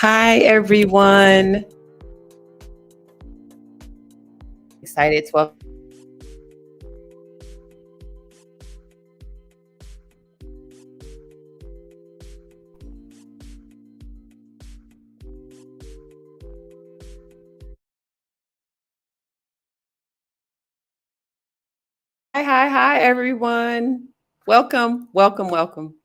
Hi, everyone. Excited to welcome. Hi, everyone. Welcome.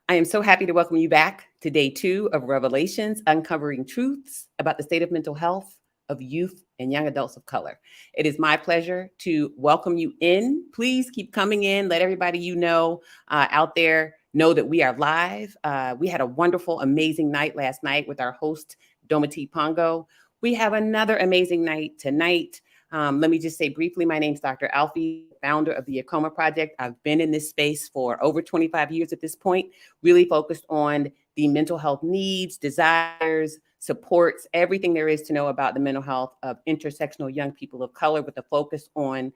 I am so happy to welcome you back to day 2 of Revelations, Uncovering Truths about the State of Mental Health of Youth and Young Adults of Color. It is my pleasure to welcome you in. Please keep coming in. Let everybody you know out there know that we are live. We had a wonderful, amazing night last night with our host, Domiti Pongo. We have another amazing night tonight. Let me just say briefly, my name is Dr. Alfiee, founder of the AAKOMA Project. I've been in this space for over 25 years at this point, really focused on the mental health needs, desires, supports, everything there is to know about the mental health of intersectional young people of color, with a focus on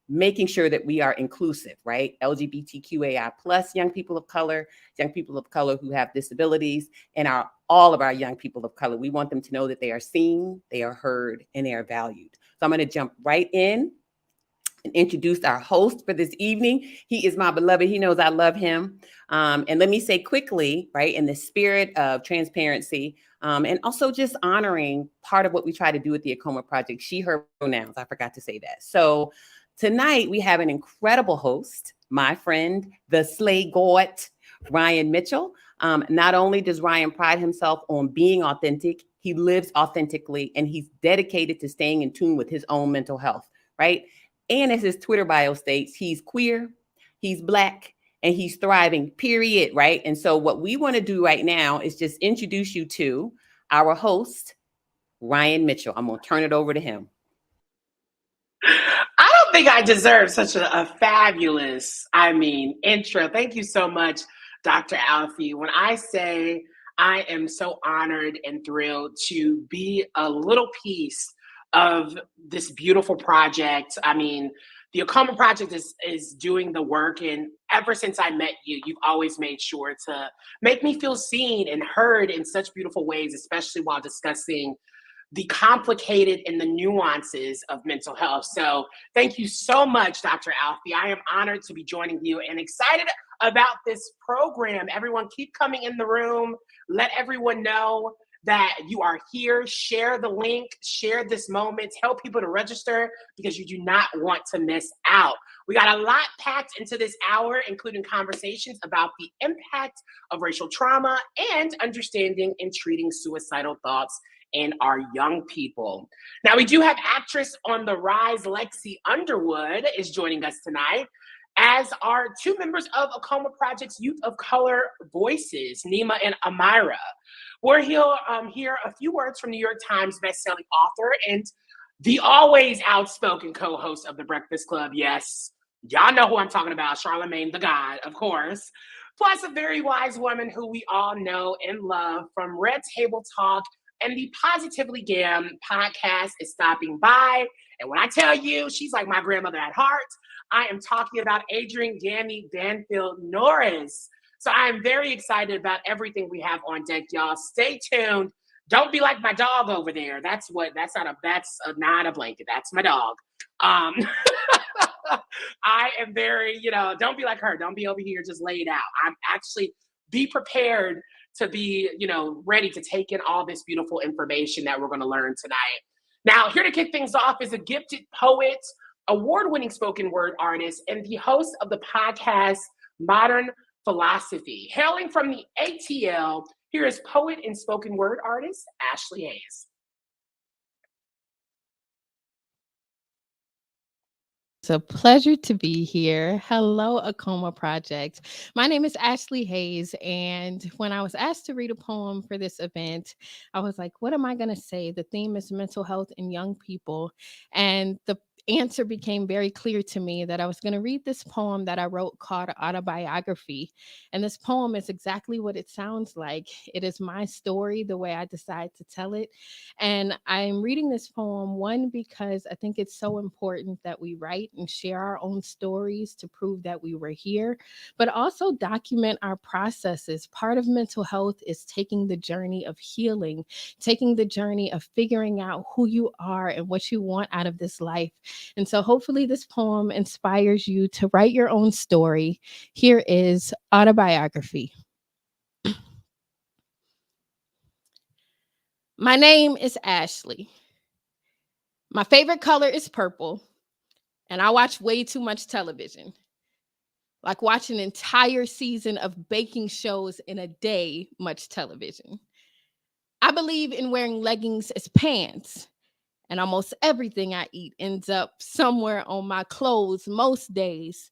making sure that we are inclusive, right? LGBTQAI plus young people of color who have disabilities, and all of our young people of color. We want them to know that they are seen, they are heard, and they are valued. So I'm going to jump right in and introduce our host for this evening. He is my beloved. He knows I love him. And let me say quickly, right, in the spirit of transparency, and also just honoring part of what we try to do at the AAKOMA Project, she, her pronouns. I forgot to say that. So tonight we have an incredible host, my friend, the Slay Gawd, Ryan Mitchell. Not only does Ryan pride himself on being authentic, he lives authentically, and he's dedicated to staying in tune with his own mental health, right? And as his Twitter bio states, he's queer, he's Black, and he's thriving, period, right? And so what we want to do right now is just introduce you to our host, Ryan Mitchell. I'm going to turn it over to him. I don't think I deserve such a fabulous, intro. Thank you so much, Dr. Alfiee. When I say I am so honored and thrilled to be a little piece of this beautiful project. The AAKOMA Project is doing the work, and ever since I met you, you've always made sure to make me feel seen and heard in such beautiful ways, especially while discussing the complicated and the nuances of mental health. So thank you so much, Dr. Alfiee. I am honored to be joining you and excited about this program. Everyone keep coming in the room. Let everyone know that you are here. Share the link, share this moment, tell people to register because you do not want to miss out. We got a lot packed into this hour, including conversations about the impact of racial trauma and understanding and treating suicidal thoughts in our young people. Now, we do have actress on the rise, Lexi Underwood, is joining us tonight, as are two members of AAKOMA Project's Youth of Color Voices, Nima and Amira. We're here hear a few words from New York Times bestselling author and the always outspoken co-host of The Breakfast Club. Yes, y'all know who I'm talking about, Charlemagne the God, of course. Plus a very wise woman who we all know and love from Red Table Talk and the Positively Gam podcast is stopping by. And when I tell you, she's like my grandmother at heart, I am talking about Adrienne Gammy Banfield Norris. So I am very excited about everything we have on deck, y'all. Stay tuned. Don't be like my dog over there. That's not a blanket. That's my dog. I am very, don't be like her. Don't be over here just laid out. I'm actually be prepared to be, ready to take in all this beautiful information that we're going to learn tonight. Now, here to kick things off is a gifted poet, award-winning spoken word artist, and the host of the podcast Modern Philosophy. Hailing from the ATL, here is poet and spoken word artist Ashlee Haze. It's a pleasure to be here. Hello, AAKOMA Project. My name is Ashlee Haze, and when I was asked to read a poem for this event, I was like, what am I going to say? The theme is mental health in young people, and the answer became very clear to me that I was going to read this poem that I wrote called Autobiography. And this poem is exactly what it sounds like. It is my story, the way I decide to tell it. And I'm reading this poem, one, because I think it's so important that we write and share our own stories to prove that we were here, but also document our processes. Part of mental health is taking the journey of healing, taking the journey of figuring out who you are and what you want out of this life. And so hopefully this poem inspires you to write your own story. Here is Autobiography. My name is Ashlee. My favorite color is purple, and I watch way too much television. Like watch an entire season of baking shows in a day, much television. I believe in wearing leggings as pants, and almost everything I eat ends up somewhere on my clothes most days.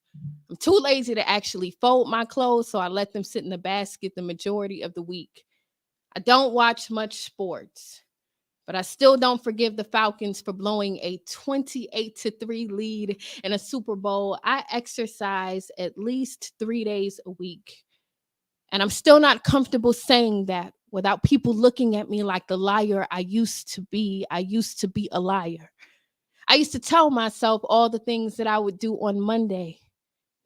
I'm too lazy to actually fold my clothes, so I let them sit in the basket the majority of the week. I don't watch much sports, but I still don't forgive the Falcons for blowing a 28-3 lead in a Super Bowl. I exercise at least 3 days a week. And I'm still not comfortable saying that without people looking at me like the liar I used to be. I used to be a liar. I used to tell myself all the things that I would do on Monday,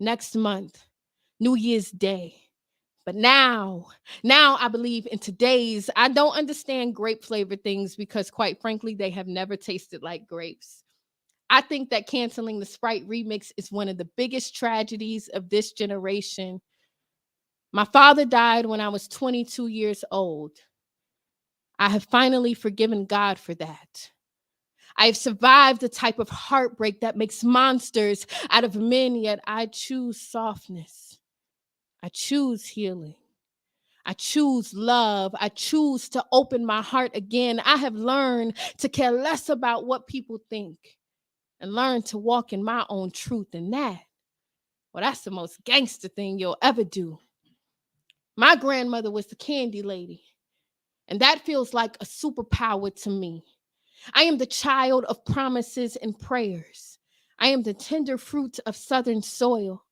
next month, New Year's Day. But now I believe in today's. I don't understand grape flavored things because, quite frankly, they have never tasted like grapes. I think that canceling the Sprite remix is one of the biggest tragedies of this generation. My father died when I was 22 years old. I have finally forgiven God for that. I have survived the type of heartbreak that makes monsters out of men, yet I choose softness. I choose healing. I choose love. I choose to open my heart again. I have learned to care less about what people think and learn to walk in my own truth. And that's the most gangster thing you'll ever do. My grandmother was the candy lady, and that feels like a superpower to me. I am the child of promises and prayers. I am the tender fruit of southern soil.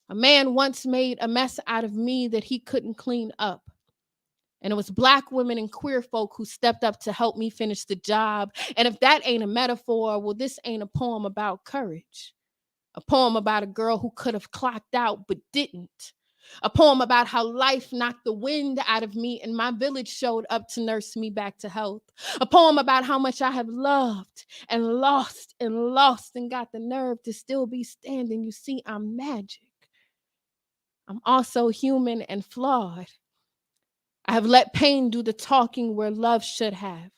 A man once made a mess out of me that he couldn't clean up. And it was Black women and queer folk who stepped up to help me finish the job. And if that ain't a metaphor, well, this ain't a poem about courage. A poem about a girl who could have clocked out but didn't. A poem about how life knocked the wind out of me and my village showed up to nurse me back to health. A poem about how much I have loved and lost and got the nerve to still be standing. You see, I'm magic. I'm also human and flawed. I have let pain do the talking where love should have,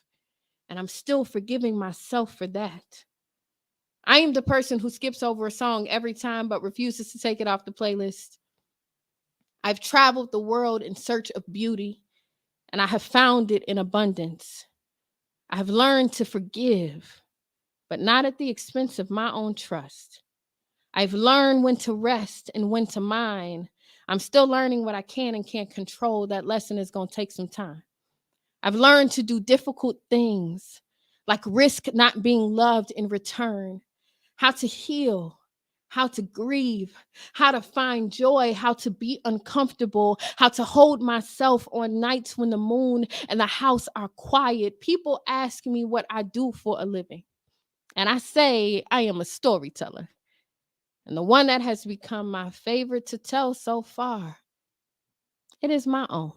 and I'm still forgiving myself for that. I am the person who skips over a song every time but refuses to take it off the playlist. I've traveled the world in search of beauty, and I have found it in abundance. I have learned to forgive, but not at the expense of my own trust. I've learned when to rest and when to mine. I'm still learning what I can and can't control. That lesson is going to take some time. I've learned to do difficult things, like risk not being loved in return, how to heal, how to grieve, how to find joy, how to be uncomfortable, how to hold myself on nights when the moon and the house are quiet. People ask me what I do for a living, and I say I am a storyteller. And the one that has become my favorite to tell so far, it is my own.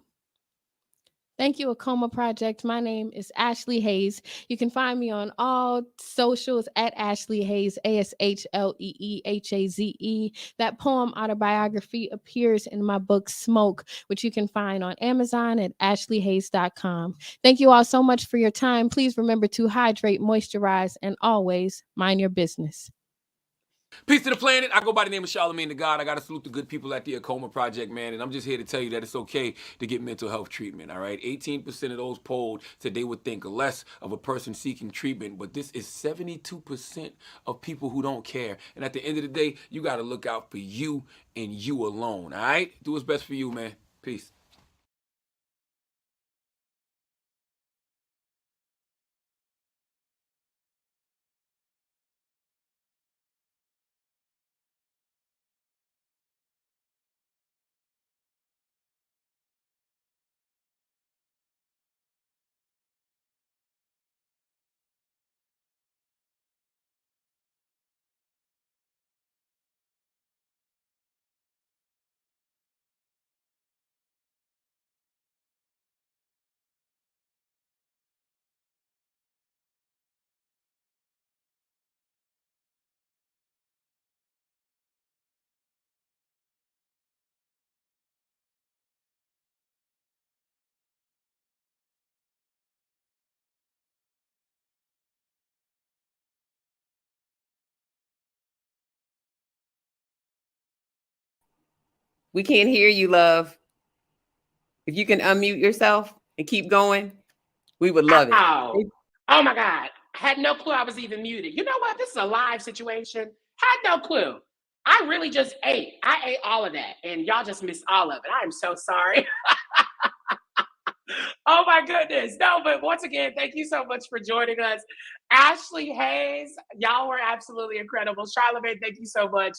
Thank you, AAKOMA Project. My name is Ashlee Haze. You can find me on all socials at Ashlee Haze, ASHLEEHAZE. That poem autobiography appears in my book, Smoke, which you can find on Amazon at ashleehaze.com. Thank you all so much for your time. Please remember to hydrate, moisturize, and always mind your business. Peace to the planet. I go by the name of Charlemagne the God. I got to salute the good people at the AAKOMA Project, man. And I'm just here to tell you that it's okay to get mental health treatment, all right? 18% of those polled said they would think less of a person seeking treatment, but this is 72% of people who don't care. And at the end of the day, you got to look out for you and you alone, all right? Do what's best for you, man. Peace. We can't hear you, love. If you can unmute yourself and keep going, we would love it. Ow. Oh my God. Had no clue I was even muted. You know what? This is a live situation. Had no clue. I really just ate. I ate all of that, and y'all just missed all of it. I am so sorry. Oh my goodness. No, but once again, thank you so much for joining us. Ashlee Haze, y'all were absolutely incredible. Charlemagne, thank you so much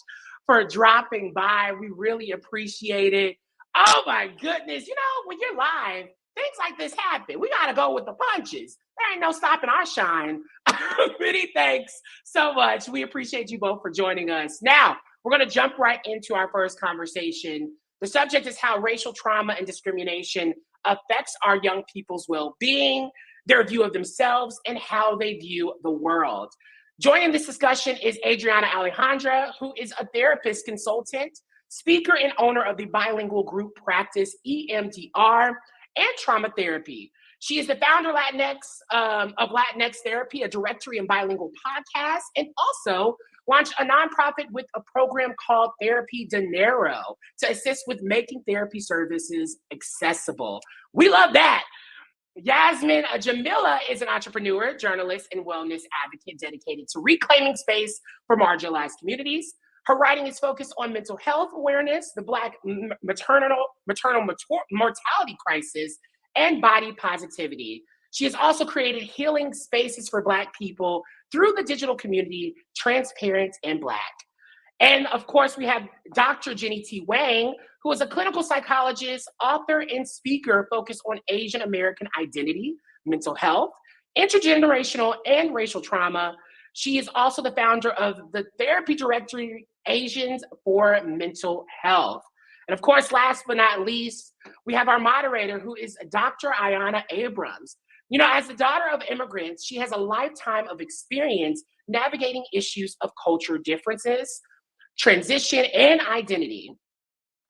for dropping by. We really appreciate it. Oh my goodness. You know, when you're live, things like this happen. We got to go with the punches. There ain't no stopping our shine. Many thanks so much. We appreciate you both for joining us. Now, we're going to jump right into our first conversation. The subject is how racial trauma and discrimination affects our young people's well-being, their view of themselves, and how they view the world. Joining this discussion is Adriana Alejandra, who is a therapist consultant, speaker, and owner of the bilingual group practice EMDR and trauma therapy. She is the founder of Latinx Therapy, a directory and bilingual podcast, and also launched a nonprofit with a program called Therapy Dinero to assist with making therapy services accessible. We love that. Yasmine Jameelah is an entrepreneur, journalist, and wellness advocate dedicated to reclaiming space for marginalized communities. Her writing is focused on mental health awareness, the Black maternal mortality crisis, and body positivity. She has also created healing spaces for Black people through the digital community, Transparent and Black. And of course, we have Dr. Jenny T. Wang, who is a clinical psychologist, author, and speaker focused on Asian American identity, mental health, intergenerational, and racial trauma. She is also the founder of the therapy directory, Asians for Mental Health. And of course, last but not least, we have our moderator, who is Dr. Ayanna Abrams. You know, as the daughter of immigrants, she has a lifetime of experience navigating issues of culture differences, transition, and identity.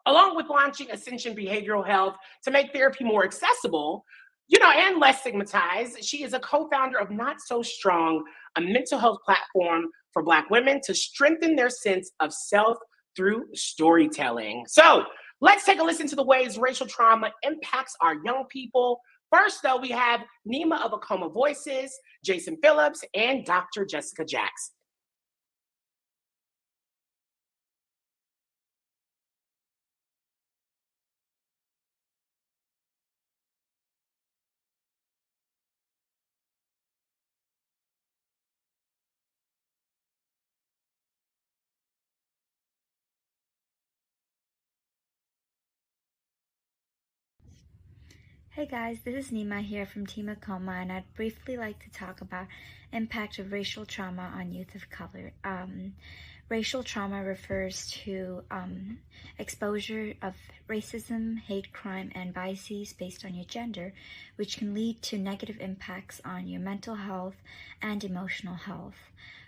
Along with launching Ascension Behavioral Health to make therapy more accessible, and less stigmatized, she is a co-founder of Not So Strong, a mental health platform for Black women to strengthen their sense of self through storytelling. So let's take a listen to the ways racial trauma impacts our young people. First, though, we have Nima of AAKOMA Voices, Jason Phillips, and Dr. Jessica Jackson. Hey guys, this is Nima here from Team AAKOMA, and I'd briefly like to talk about impact of racial trauma on youth of color. Racial trauma refers to exposure of racism, hate crime, and biases based on your gender, which can lead to negative impacts on your mental health and emotional health.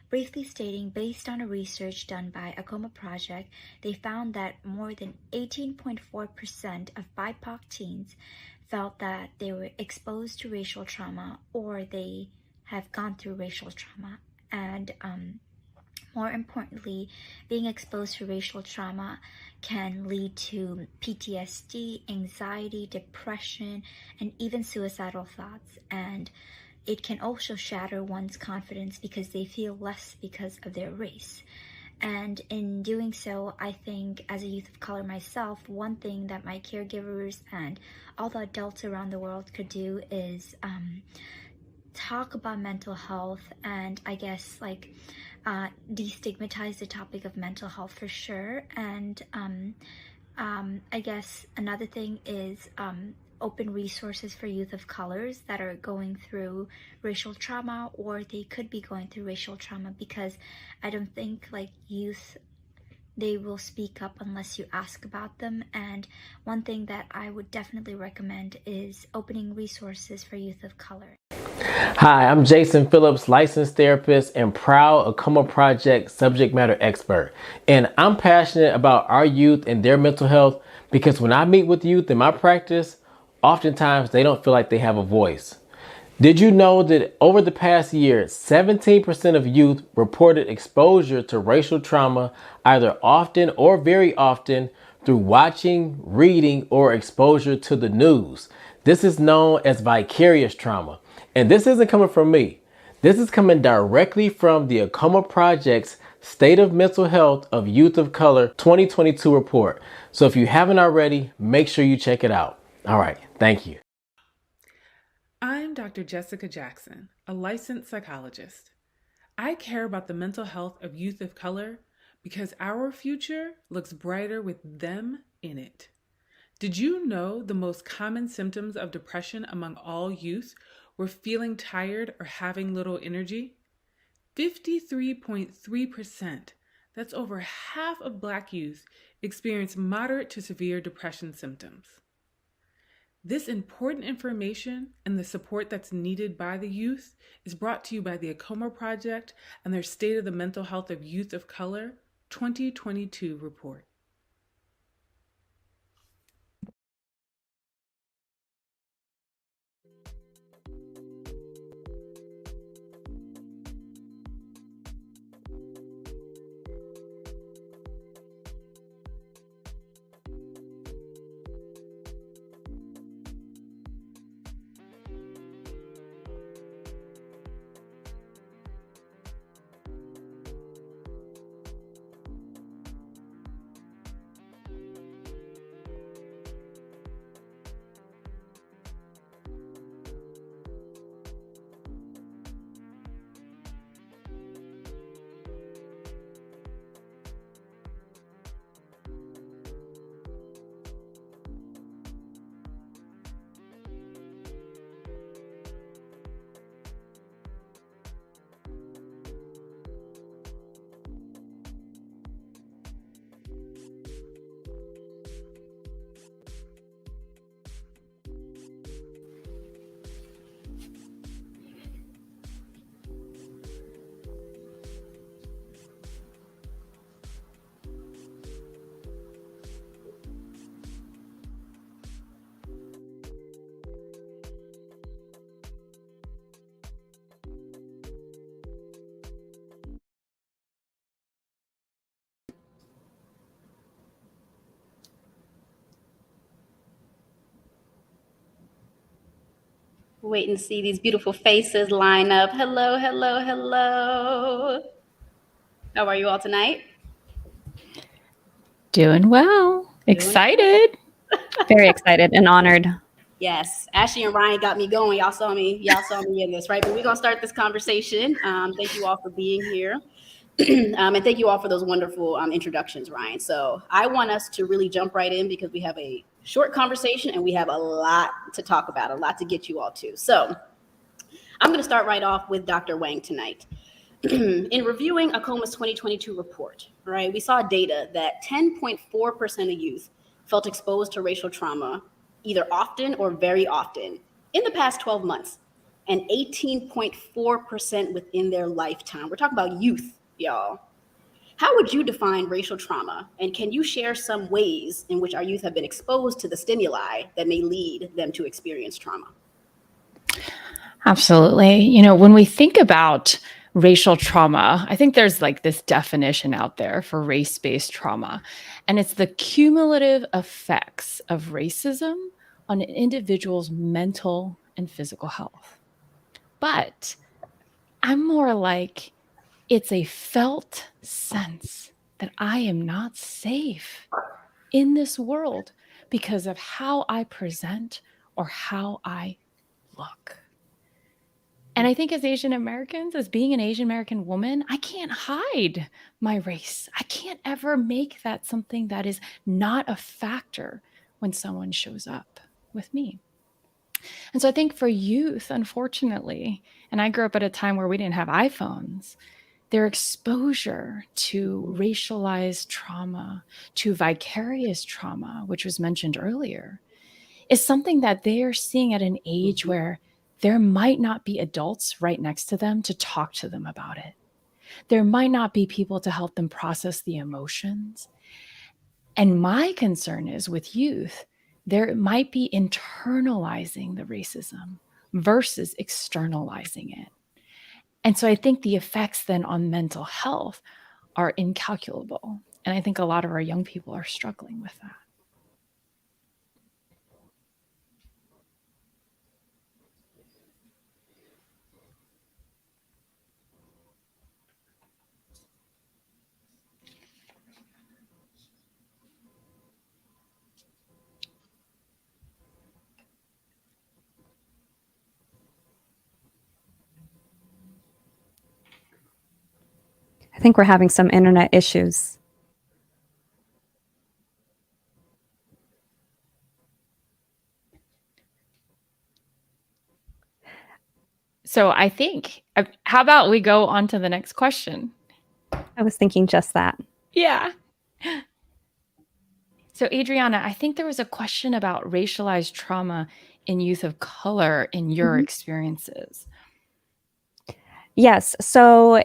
Briefly stating, based on a research done by AAKOMA Project, they found that more than 18.4% of BIPOC teens felt that they were exposed to racial trauma or they have gone through racial trauma. And more importantly, being exposed to racial trauma can lead to PTSD, anxiety, depression, and even suicidal thoughts. And it can also shatter one's confidence because they feel less because of their race. And in doing so, I think as a youth of color myself, one thing that my caregivers and all the adults around the world could do is talk about mental health and I guess destigmatize the topic of mental health for sure. And I guess another thing is open resources for youth of colors that are going through racial trauma or they could be going through racial trauma, because I don't think youth, they will speak up unless you ask about them. And one thing that I would definitely recommend is opening resources for youth of color. Hi, I'm Jason Phillips, licensed therapist and proud AAKOMA Project subject matter expert. And I'm passionate about our youth and their mental health because when I meet with youth in my practice, oftentimes they don't feel like they have a voice. Did you know that over the past year, 17% of youth reported exposure to racial trauma either often or very often through watching, reading, or exposure to the news. This is known as vicarious trauma. And this isn't coming from me. This is coming directly from the AAKOMA Project's State of Mental Health of Youth of Color 2022 report. So if you haven't already, make sure you check it out. All right, thank you. I'm Dr. Jessica Jackson, a licensed psychologist. I care about the mental health of youth of color because our future looks brighter with them in it. Did you know the most common symptoms of depression among all youth were feeling tired or having little energy? 53.3%, that's over half of Black youth, experience moderate to severe depression symptoms. This important information and the support that's needed by the youth is brought to you by the AAKOMA Project and their State of the Mental Health of Youth of Color 2022 report. Waiting to see these beautiful faces line up. Hello, hello, hello. How are you all tonight? Doing well. Excited. Very excited and honored. Yes, Ashlee and Ryan got me going. Y'all saw me in this, right? But we're gonna start this conversation. Thank you all for being here. And thank you all for those wonderful introductions, Ryan. So I want us to really jump right in because we have a short conversation and we have a lot to talk about, a lot to get you all to. So I'm going to start right off with Dr. Wang tonight. In reviewing AAKOMA's 2022 report, right, we saw data that 10.4% of youth felt exposed to racial trauma either often or very often in the past 12 months, and 18.4% within their lifetime. We're talking about youth, y'all. How would you define racial trauma? And can you share some ways in which our youth have been exposed to the stimuli that may lead them to experience trauma? Absolutely. You know, when we think about racial trauma, I think there's like this definition out there for race-based trauma, and it's the cumulative effects of racism on an individual's mental and physical health. But I'm more like, it's a felt sense that I am not safe in this world because of how I present or how I look. And I think as Asian Americans, as being an Asian American woman, I can't hide my race. I can't ever make that something that is not a factor when someone shows up with me. And so I think for youth, unfortunately, and I grew up at a time where we didn't have iPhones, their exposure to racialized trauma, to vicarious trauma, which was mentioned earlier, is something that they are seeing at an age where there might not be adults right next to them to talk to them about it. There might not be people to help them process the emotions. And my concern is with youth, there might be internalizing the racism versus externalizing it. And so I think the effects then on mental health are incalculable. And I think a lot of our young people are struggling with that. I think we're having some internet issues. So I think, how about we go on to the next question? I was thinking just that. Yeah. So Adriana, I think there was a question about racialized trauma in youth of color in your experiences. Yes. So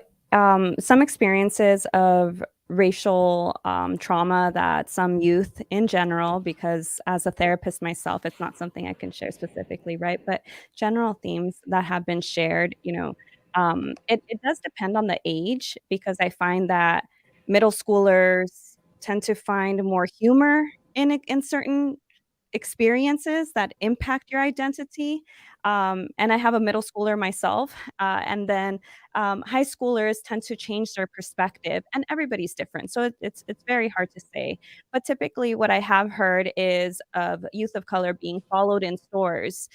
some experiences of racial trauma that some youth in general, because as a therapist myself, it's not something I can share specifically, right? But general themes that have been shared, it does depend on the age, because I find that middle schoolers tend to find more humor in certain experiences that impact your identity. And I have a middle schooler myself. And then high schoolers tend to change their perspective, and everybody's different. So it's very hard to say. But typically, what I have heard is of youth of color being followed in stores,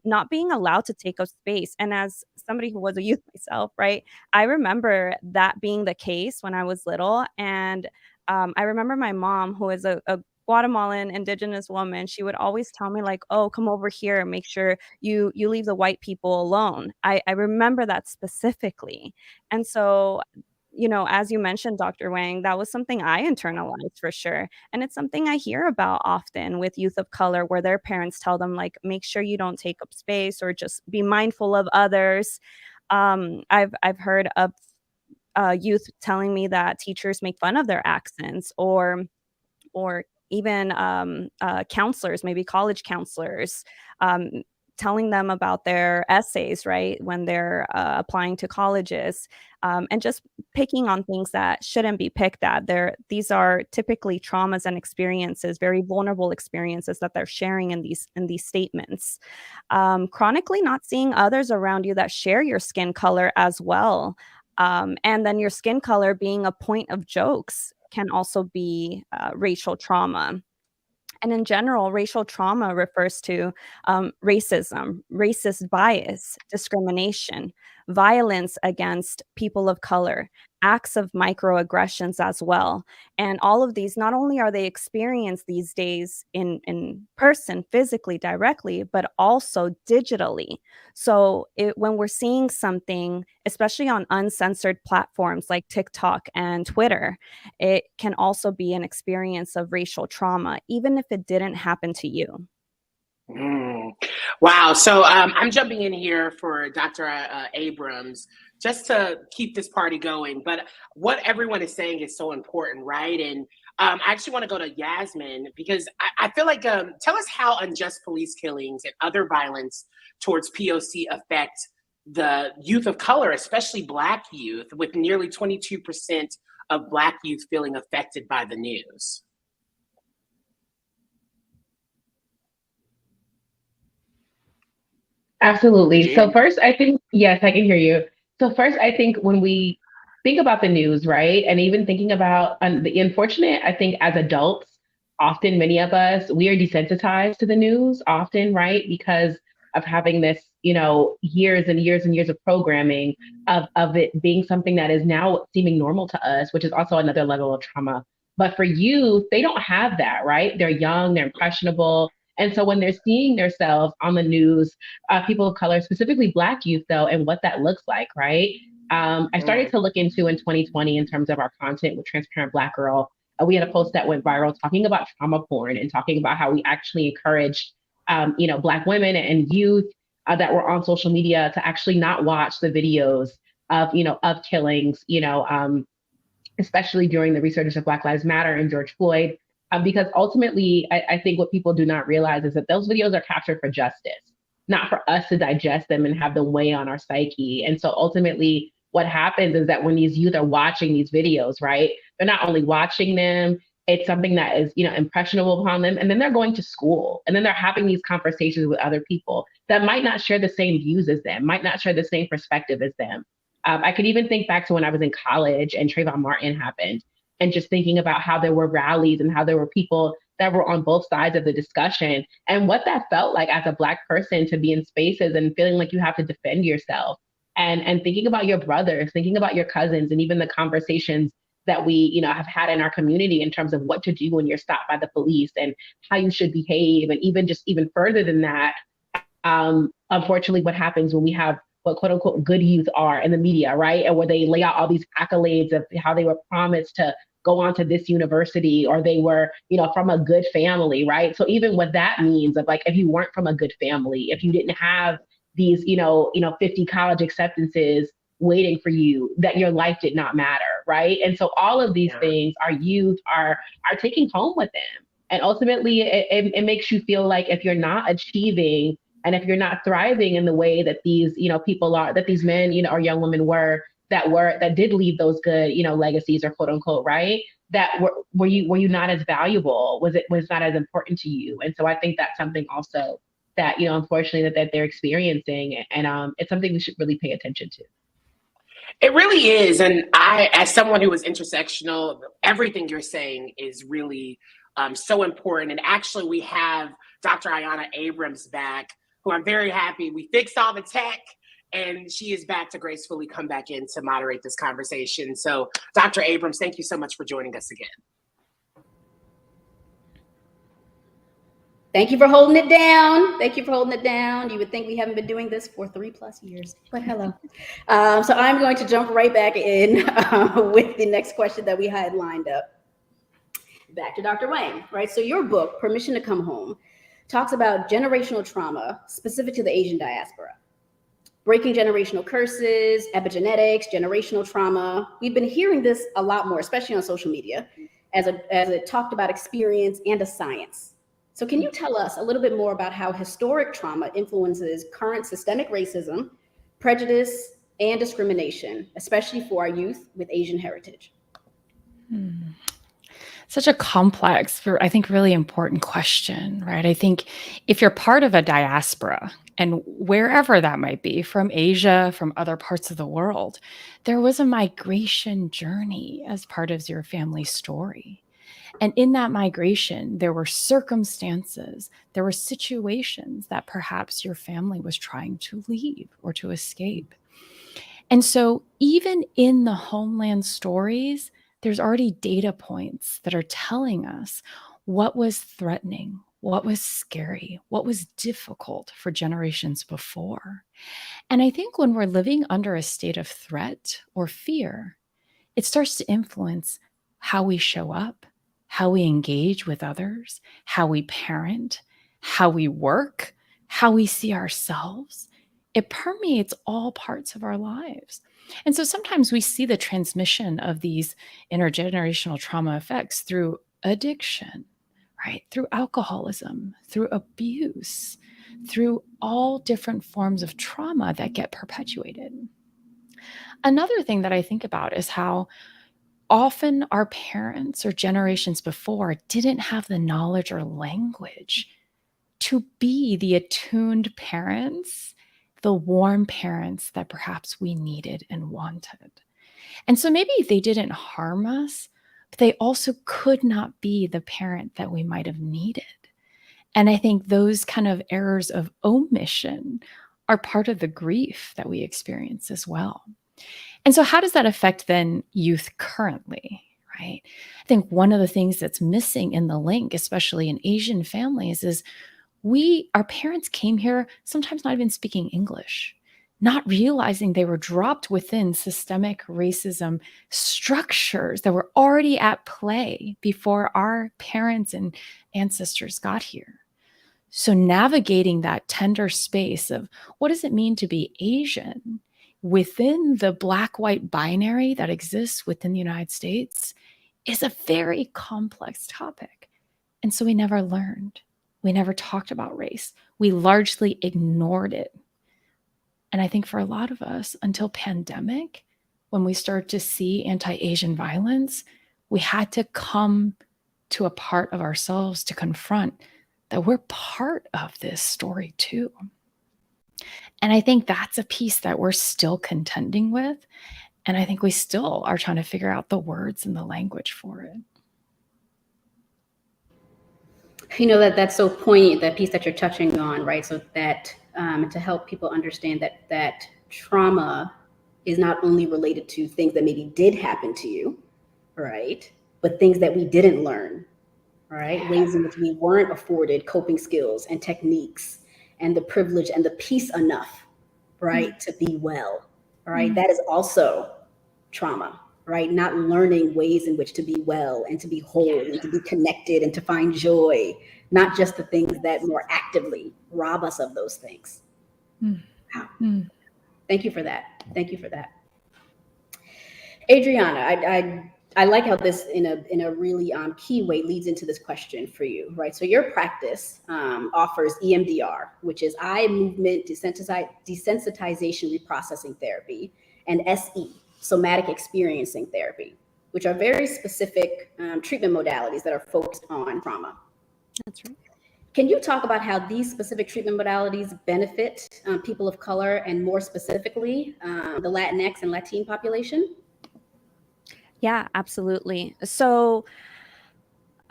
not being allowed to take up space. And as somebody who was a youth myself, right, I remember that being the case when I was little. And I remember my mom, who is a Guatemalan indigenous woman, she would always tell me like, "Oh, come over here and make sure you leave the white people alone." I remember that specifically. And so, as you mentioned, Dr. Wang, that was something I internalized for sure. And it's something I hear about often with youth of color, where their parents tell them like, make sure you don't take up space, or just be mindful of others. I've heard of youth telling me that teachers make fun of their accents, or even counselors, maybe college counselors, um, telling them about their essays, right, when they're applying to colleges, and just picking on things that shouldn't be picked at. These are typically traumas and experiences, very vulnerable experiences that they're sharing in these statements. Chronically not seeing others around you that share your skin color as well. And then your skin color being a point of jokes can also be racial trauma. And in general, racial trauma refers to racism, racist bias, discrimination, violence against people of color, acts of microaggressions as well. And all of these, not only are they experienced these days in person, physically, directly, but also digitally. So when we're seeing something, especially on uncensored platforms like TikTok and Twitter, it can also be an experience of racial trauma, even if it didn't happen to you. Wow. So I'm jumping in here for Dr. Abrams just to keep this party going. But what everyone is saying is so important, right? And I actually want to go to Yasmine, because I feel like, tell us how unjust police killings and other violence towards POC affect the youth of color, especially Black youth, with nearly 22% of Black youth feeling affected by the news. Absolutely. Jan? So first, I think, yes, I can hear you. So first, I think when we think about the news, right, and even thinking about the unfortunate, I think as adults, often many of us, we are desensitized to the news often, right, because of having this, years and years and years of programming of it being something that is now seeming normal to us, which is also another level of trauma. But for youth, they don't have that, right? They're young, they're impressionable. And so when they're seeing themselves on the news, people of color, specifically Black youth, though, and what that looks like, right? I started to look into in 2020 in terms of our content with Transparent Black Girl. We had a post that went viral talking about trauma porn and talking about how we actually encouraged, Black women and youth that were on social media to actually not watch the videos of killings, especially during the resurgence of Black Lives Matter and George Floyd. Because ultimately, I think what people do not realize is that those videos are captured for justice, not for us to digest them and have them weigh on our psyche. And so ultimately, what happens is that when these youth are watching these videos, right, they're not only watching them, it's something that is, impressionable upon them. And then they're going to school and then they're having these conversations with other people that might not share the same views as them, might not share the same perspective as them. I could even think back to when I was in college and Trayvon Martin happened, and just thinking about how there were rallies and how there were people that were on both sides of the discussion, and what that felt like as a Black person to be in spaces and feeling like you have to defend yourself, and thinking about your brothers, thinking about your cousins, and even the conversations that we, have had in our community in terms of what to do when you're stopped by the police and how you should behave. And even further than that, unfortunately, what happens when we have what quote unquote good youth are in the media, right? And where they lay out all these accolades of how they were promised to go on to this university, or they were, from a good family, right? So even what that means of like, if you weren't from a good family, if you didn't have these, 50 college acceptances waiting for you, that your life did not matter, right? And so all of these things our youth are taking home with them. And ultimately, it makes you feel like if you're not achieving and if you're not thriving in the way that these, people are, that these men, or young women that did leave those good, legacies or quote unquote, right? That were you not as valuable? Was not as important to you? And so I think that's something also that, unfortunately that they're experiencing. And it's something we should really pay attention to. It really is. And I, as someone who is intersectional, everything you're saying is really so important. And actually we have Dr. Ayanna Abrams back, who I'm very happy we fixed all the tech, and she is back to gracefully come back in to moderate this conversation. So Dr. Abrams, thank you so much for joining us again. Thank you for holding it down. Thank you for holding it down. You would think we haven't been doing this for 3+ years, but hello. So I'm going to jump right back in with the next question that we had lined up. Back to Dr. Wang, right? So your book, Permission to Come Home, talks about generational trauma specific to the Asian diaspora. Breaking generational curses, epigenetics, generational trauma. We've been hearing this a lot more, especially on social media, as it talked about experience and a science. So can you tell us a little bit more about how historic trauma influences current systemic racism, prejudice, and discrimination, especially for our youth with Asian heritage? Such a complex, I think, really important question, right? I think if you're part of a diaspora, and wherever that might be, from Asia, from other parts of the world, there was a migration journey as part of your family story. And in that migration, there were circumstances, there were situations that perhaps your family was trying to leave or to escape. And so even in the homeland stories, there's already data points that are telling us what was threatening, what was scary, what was difficult for generations before. And I think when we're living under a state of threat or fear, it starts to influence how we show up, how we engage with others, how we parent, how we work, how we see ourselves. It permeates all parts of our lives. And so sometimes we see the transmission of these intergenerational trauma effects through addiction, right? Through alcoholism, through abuse, through all different forms of trauma that get perpetuated. Another thing that I think about is how often our parents or generations before didn't have the knowledge or language to be the attuned parents, the warm parents that perhaps we needed and wanted. And so maybe they didn't harm us, but they also could not be the parent that we might have needed. And I think those kind of errors of omission are part of the grief that we experience as well. And so how does that affect then youth currently, right? I think one of the things that's missing in the link, especially in Asian families, is our parents came here sometimes not even speaking English, not realizing they were dropped within systemic racism structures that were already at play before our parents and ancestors got here. So navigating that tender space of what does it mean to be Asian within the Black-white binary that exists within the United States is a very complex topic. And so we never learned. We never talked about race. We largely ignored it. And I think for a lot of us, until pandemic, when we start to see anti-Asian violence, we had to come to a part of ourselves to confront that we're part of this story too. And I think that's a piece that we're still contending with. And I think we still are trying to figure out the words and the language for it. You know, that's so poignant, that piece that you're touching on, right? So that to help people understand that trauma is not only related to things that maybe did happen to you, right? But things that we didn't learn, right? Ways in which we weren't afforded coping skills and techniques and the privilege and the peace enough, right? To be well, right? That is also trauma, right? Not learning ways in which to be well and to be whole and to be connected and to find joy, not just the things that more actively rob us of those things. Wow. Thank you for that. Thank you for that. Adriana, I like how this in a really key way leads into this question for you, right? So your practice offers EMDR, which is eye movement desensitization reprocessing therapy, and SE, somatic experiencing therapy, which are very specific treatment modalities that are focused on trauma. That's right. Can you talk about how these specific treatment modalities benefit people of color, and more specifically, the Latinx and Latin population? Yeah, absolutely. So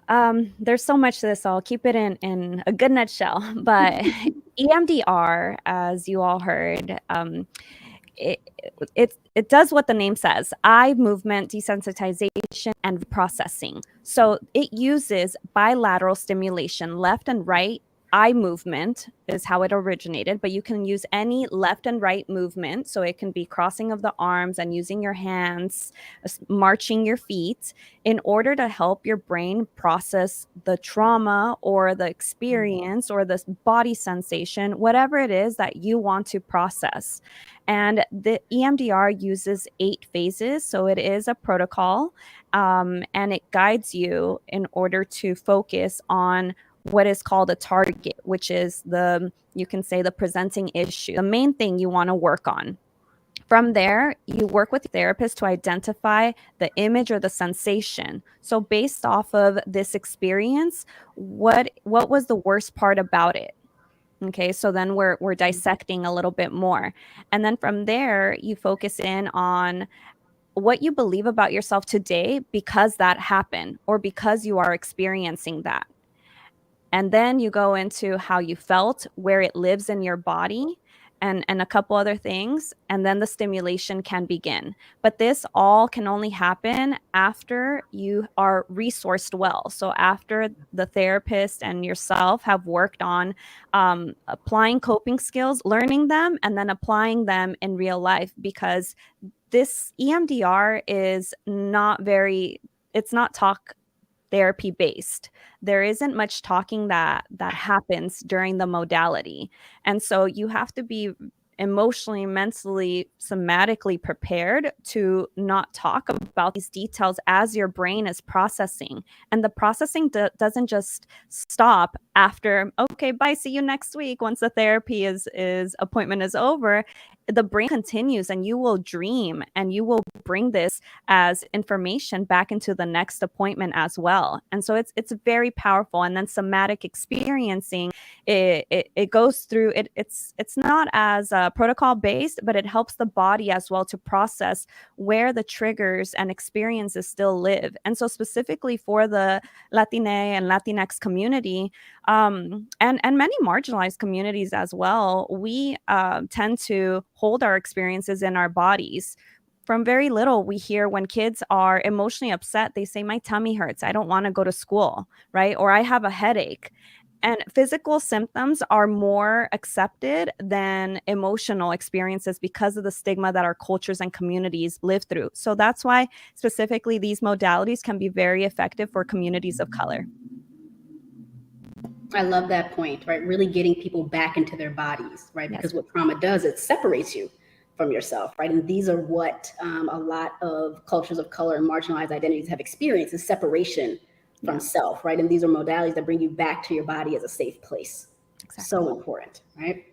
there's so much to this. So I'll keep it in a good nutshell. But EMDR, as you all heard, it does what the name says: eye movement desensitization and processing. So it uses bilateral stimulation, left and right eye movement is how it originated, but you can use any left and right movement. So it can be crossing of the arms and using your hands, marching your feet, in order to help your brain process the trauma or the experience or the body sensation, whatever it is that you want to process. And the EMDR uses 8 phases. So it is a protocol, and it guides you in order to focus on what is called a target, which is you can say the presenting issue, the main thing you want to work on. From there, you work with the therapist to identify the image or the sensation. So based off of this experience, what was the worst part about it? Okay, so then we're dissecting a little bit more. And then from there, you focus in on what you believe about yourself today because that happened or because you are experiencing that. And then you go into how you felt, where it lives in your body, and a couple other things. And then the stimulation can begin. But this all can only happen after you are resourced well. So after the therapist and yourself have worked on applying coping skills, learning them, and then applying them in real life. Because this EMDR is it's not talk therapy based. There isn't much talking that happens during the modality. And so you have to be emotionally, mentally, somatically prepared to not talk about these details as your brain is processing. And the processing doesn't just stop after, okay, bye, see you next week. Once the therapy appointment is over, the brain continues, and you will dream, and you will bring this as information back into the next appointment as well. And so it's very powerful. And then somatic experiencing, it goes through it. It's not as protocol based, but it helps the body as well to process where the triggers and experiences still live. And so specifically for the Latina and Latinx community, and many marginalized communities as well, we tend to hold our experiences in our bodies. From very little, we hear when kids are emotionally upset, they say, my tummy hurts, I don't want to go to school, right? Or I have a headache. And physical symptoms are more accepted than emotional experiences because of the stigma that our cultures and communities live through. So that's why specifically these modalities can be very effective for communities of color. I love that point, right? Really getting people back into their bodies, right? Yes. Because what trauma does, it separates you from yourself, right? And these are what a lot of cultures of color and marginalized identities have experienced, is separation from self, right? And these are modalities that bring you back to your body as a safe place. Exactly. So important, right?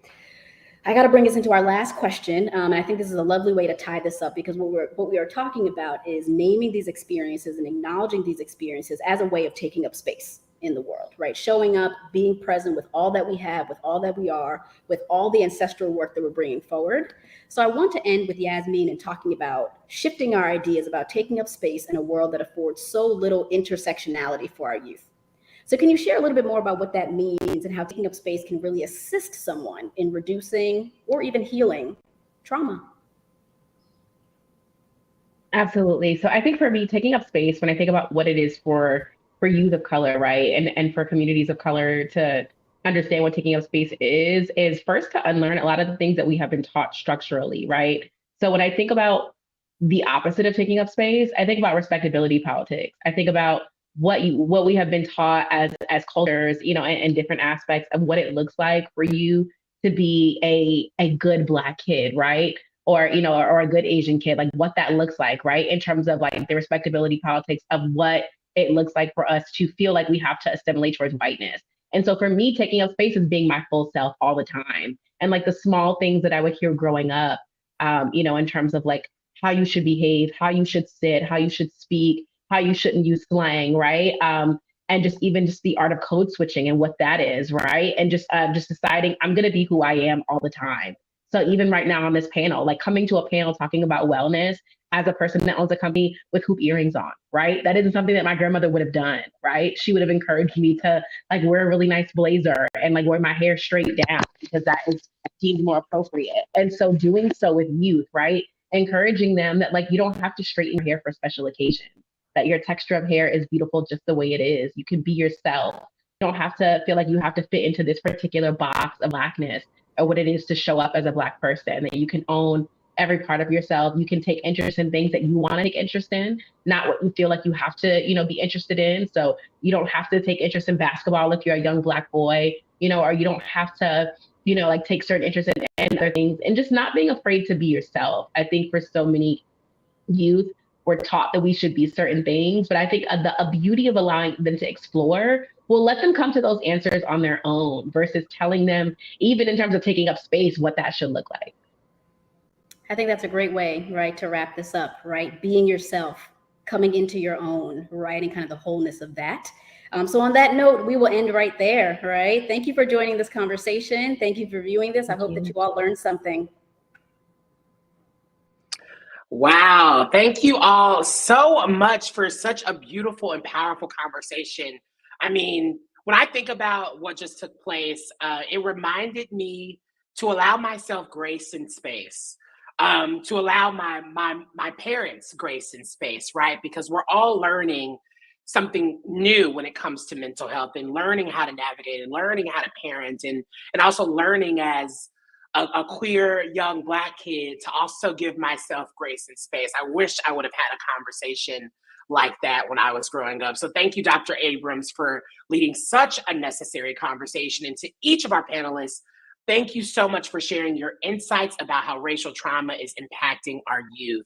I got to bring us into our last question. And I think this is a lovely way to tie this up, because what we are talking about is naming these experiences and acknowledging these experiences as a way of taking up space in the world, right? Showing up, being present with all that we have, with all that we are, with all the ancestral work that we're bringing forward. So I want to end with Yasmine and talking about shifting our ideas about taking up space in a world that affords so little intersectionality for our youth. So can you share a little bit more about what that means and how taking up space can really assist someone in reducing or even healing trauma? Absolutely. So I think for me, taking up space, when I think about what it is for youth of color, right, and for communities of color to understand what taking up space is first to unlearn a lot of the things that we have been taught structurally, right? So when I think about the opposite of taking up space, I think about respectability politics. I think about what we have been taught as cultures, and different aspects of what it looks like for you to be a good Black kid, right? Or or a good Asian kid, like what that looks like, right? In terms of like the respectability politics of what it looks like for us to feel like we have to assimilate towards whiteness. And so for me, taking up space is being my full self all the time. And like the small things that I would hear growing up, in terms of like how you should behave, how you should sit, how you should speak, how you shouldn't use slang, right? And just the art of code switching and what that is, right? And just deciding I'm gonna be who I am all the time. So even right now on this panel, like coming to a panel talking about wellness as a person that owns a company with hoop earrings on, right? That isn't something that my grandmother would have done, right? She would have encouraged me to like wear a really nice blazer and like wear my hair straight down because that is deemed more appropriate. And so doing so with youth, right? Encouraging them that like you don't have to straighten your hair for special occasions, that your texture of hair is beautiful just the way it is. You can be yourself. You don't have to feel like you have to fit into this particular box of Blackness or what it is to show up as a Black person, that you can own every part of yourself. You can take interest in things that you want to take interest in, not what you feel like you have to, be interested in. So you don't have to take interest in basketball if you're a young Black boy, or you don't have to, like take certain interest in other things, and just not being afraid to be yourself. I think for so many youth, we're taught that we should be certain things, but I think the beauty of allowing them to explore will let them come to those answers on their own versus telling them, even in terms of taking up space, what that should look like. I think that's a great way, right, to wrap this up, right? Being yourself, coming into your own, right, and kind of the wholeness of that. So on that note, we will end right there, right? Thank you for joining this conversation. Thank you for viewing this. I hope that you all learned something. Wow. Thank you all so much for such a beautiful and powerful conversation. I mean, when I think about what just took place, it reminded me to allow myself grace and space, to allow my parents grace and space, right? Because we're all learning something new when it comes to mental health and learning how to navigate and learning how to parent and also learning as a queer young Black kid to also give myself grace and space. I wish I would have had a conversation like that when I was growing up. So thank you, Dr. Abrams, for leading such a necessary conversation. And to each of our panelists, thank you so much for sharing your insights about how racial trauma is impacting our youth.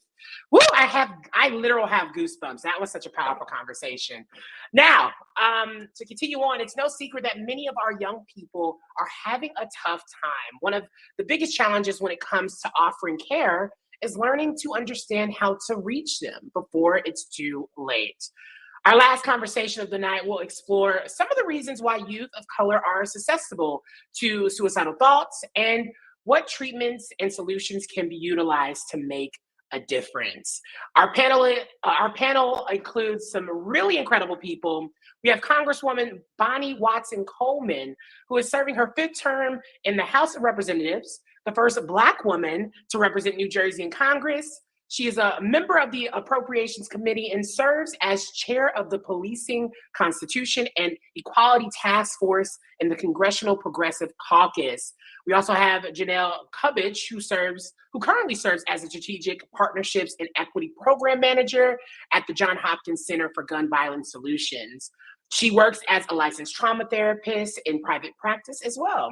Woo, I literally have goosebumps. That was such a powerful conversation. Now, to continue on, it's no secret that many of our young people are having a tough time. One of the biggest challenges when it comes to offering care is learning to understand how to reach them before it's too late. Our last conversation of the night will explore some of the reasons why youth of color are susceptible to suicidal thoughts and what treatments and solutions can be utilized to make a difference. Our panel includes some really incredible people. We have Congresswoman Bonnie Watson Coleman, who is serving her 5th term in the House of Representatives, the first Black woman to represent New Jersey in Congress. She is a member of the Appropriations Committee and serves as chair of the Policing, Constitution, and Equality Task Force in the Congressional Progressive Caucus. We also have Janelle Cubbage, who currently serves as a Strategic Partnerships and Equity Program Manager at the Johns Hopkins Center for Gun Violence Solutions. She works as a licensed trauma therapist in private practice as well.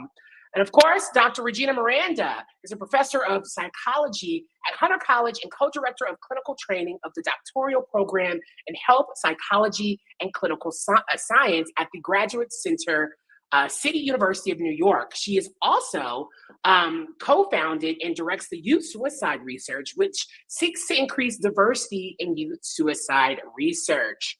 And of course, Dr. Regina Miranda is a professor of psychology at Hunter College and co-director of clinical training of the doctoral program in health, psychology, and clinical science at the Graduate Center City University of New York. She is also co-founded and directs the Youth Suicide Research, which seeks to increase diversity in youth suicide research.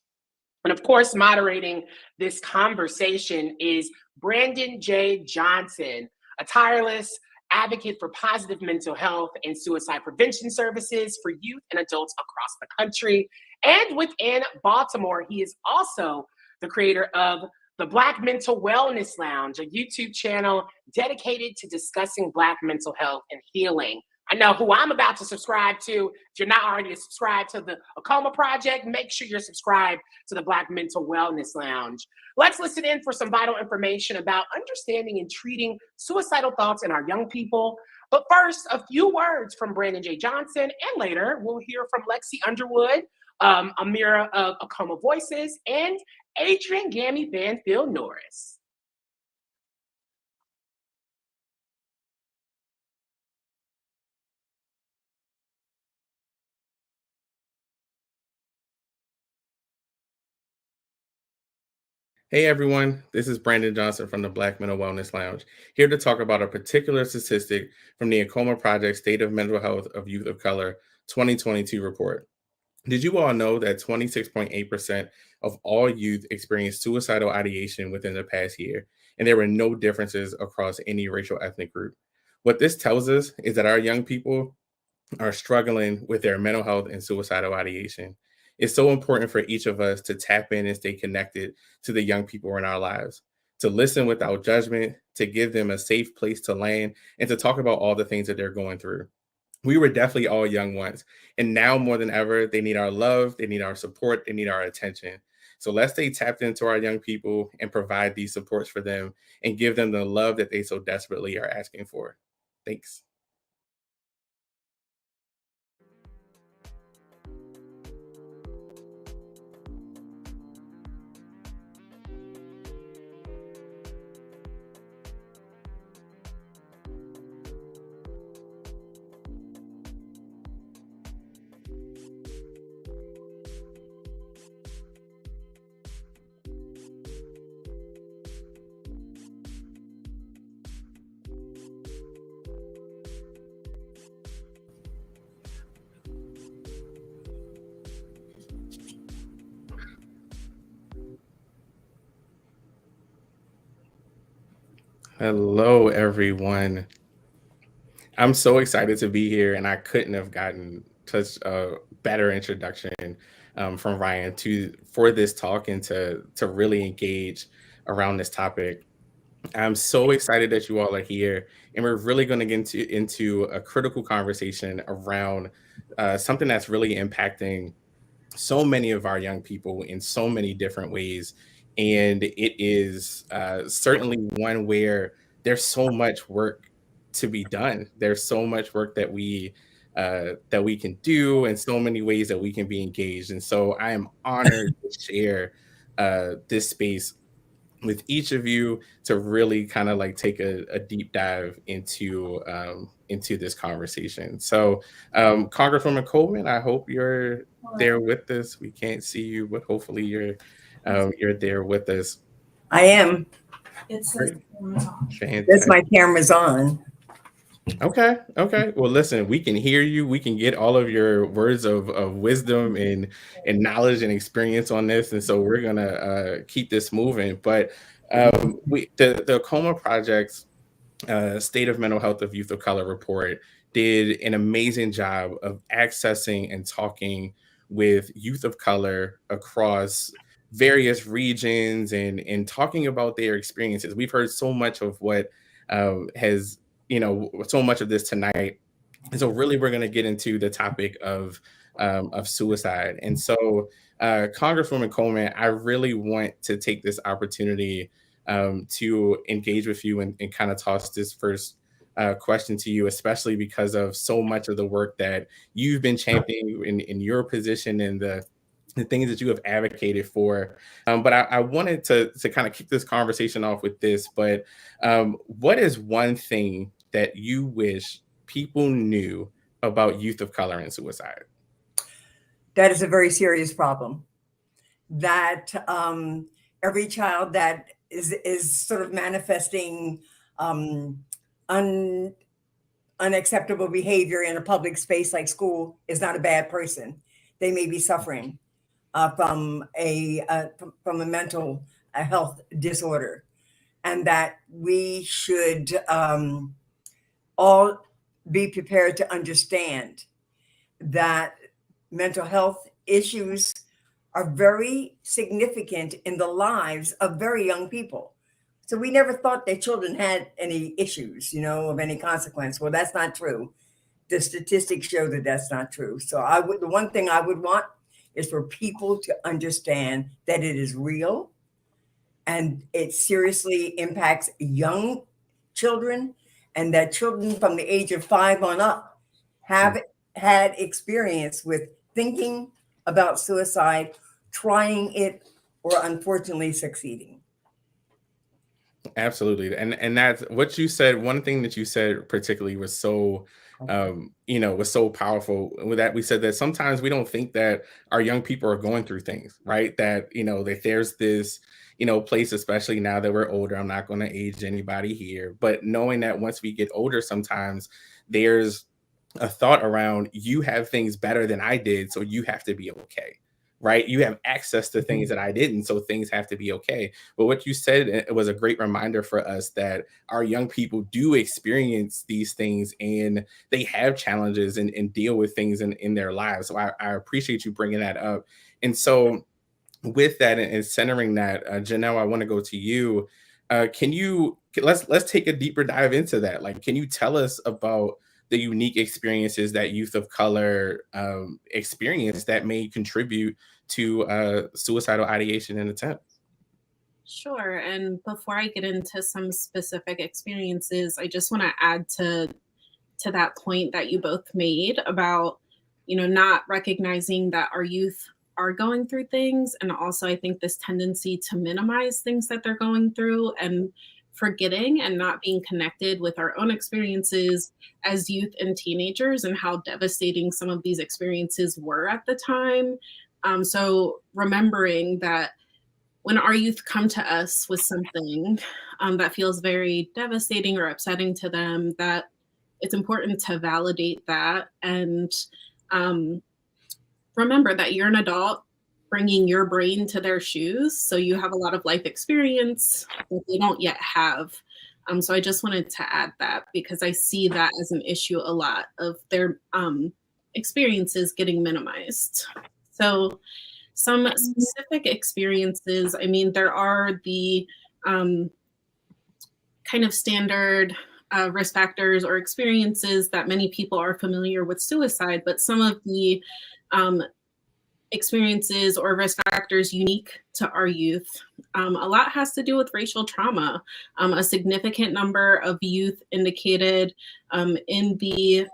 And of course, moderating this conversation is Brandon J. Johnson, a tireless advocate for positive mental health and suicide prevention services for youth and adults across the country. And within Baltimore, he is also the creator of the Black Mental Wellness Lounge, a YouTube channel dedicated to discussing Black mental health and healing. I know who I'm about to subscribe to. If you're not already subscribed to the AAKOMA Project, make sure you're subscribed to the Black Mental Wellness Lounge. Let's listen in for some vital information about understanding and treating suicidal thoughts in our young people. But first, a few words from Brandon J. Johnson, and later we'll hear from Lexi Underwood, Amira of AAKOMA Voices, and Adrian Gammy Banfield Norris. Hey everyone, this is Brandon Johnson from the Black Mental Wellness Lounge, here to talk about a particular statistic from the AAKOMA Project State of Mental Health of Youth of Color 2022 report. Did you all know that 26.8% of all youth experienced suicidal ideation within the past year, and there were no differences across any racial ethnic group? What this tells us is that our young people are struggling with their mental health and suicidal ideation. It's so important for each of us to tap in and stay connected to the young people in our lives, to listen without judgment, to give them a safe place to land, and to talk about all the things that they're going through. We were definitely all young once, and now more than ever, they need our love, they need our support, they need our attention. So let's stay tapped into our young people and provide these supports for them and give them the love that they so desperately are asking for. Thanks. Hello, everyone. I'm so excited to be here, and I couldn't have gotten such a better introduction from Ryan for this talk and to really engage around this topic. I'm so excited that you all are here, and we're really going to get into a critical conversation around something that's really impacting so many of our young people in so many different ways. And it is certainly one where there's so much work to be done. There's so much work that we can do, and so many ways that we can be engaged. And so I am honored to share this space with each of you to really kind of like take a deep dive into this conversation. So Congresswoman Coleman, I hope you're there with us. We can't see you, but hopefully you're there with us. I am. It says That's my camera's on. Okay. Well, listen, we can hear you. We can get all of your words of wisdom and knowledge and experience on this. And so we're going to keep this moving. But the AAKOMA Project's State of Mental Health of Youth of Color report did an amazing job of accessing and talking with youth of color across various regions and talking about their experiences. We've heard so much of what has so much of this tonight. And so really we're going to get into the topic of suicide. And so Congresswoman Coleman, I really want to take this opportunity to engage with you and kind of toss this first question to you, especially because of so much of the work that you've been championing in your position and the things that you have advocated for. But I wanted to kind of kick this conversation off with this, but what is one thing that you wish people knew about youth of color and suicide? That is a very serious problem. That every child that is sort of manifesting unacceptable behavior in a public space like school is not a bad person. They may be suffering from a mental health disorder, and that we should all be prepared to understand that mental health issues are very significant in the lives of very young people. So we never thought that children had any issues, of any consequence. Well, that's not true. The statistics show that that's not true. So the one thing I would want is for people to understand that it is real and it seriously impacts young children, and that children from the age of 5 on up have had experience with thinking about suicide, trying it, or unfortunately succeeding. Absolutely. And that's what you said. One thing that you said particularly was so was so powerful. With that, we said that sometimes we don't think that our young people are going through things, right? That that there's this place, especially now that we're older. I'm not going to age anybody here, but knowing that once we get older, sometimes there's a thought around, you have things better than I did, so you have to be okay, right? You have access to things that I didn't, so things have to be okay. But what you said, it was a great reminder for us that our young people do experience these things, and they have challenges and deal with things in their lives. So I appreciate you bringing that up. And so with that and centering that, Janelle, I want to go to you. Let's take a deeper dive into that. Like, can you tell us about the unique experiences that youth of color experience that may contribute to suicidal ideation and attempt? Sure. And before I get into some specific experiences, I just want to add to that point that you both made about, not recognizing that our youth are going through things. And also, I think this tendency to minimize things that they're going through and forgetting and not being connected with our own experiences as youth and teenagers and how devastating some of these experiences were at the time. So remembering that when our youth come to us with something that feels very devastating or upsetting to them, that it's important to validate that and remember that you're an adult bringing your brain to their shoes. So you have a lot of life experience that they don't yet have. So I just wanted to add that because I see that as an issue a lot of their experiences getting minimized. So some specific experiences, there are the kind of standard risk factors or experiences that many people are familiar with suicide, but some of the experiences or risk factors unique to our youth. A lot has to do with racial trauma. A significant number of youth indicated in the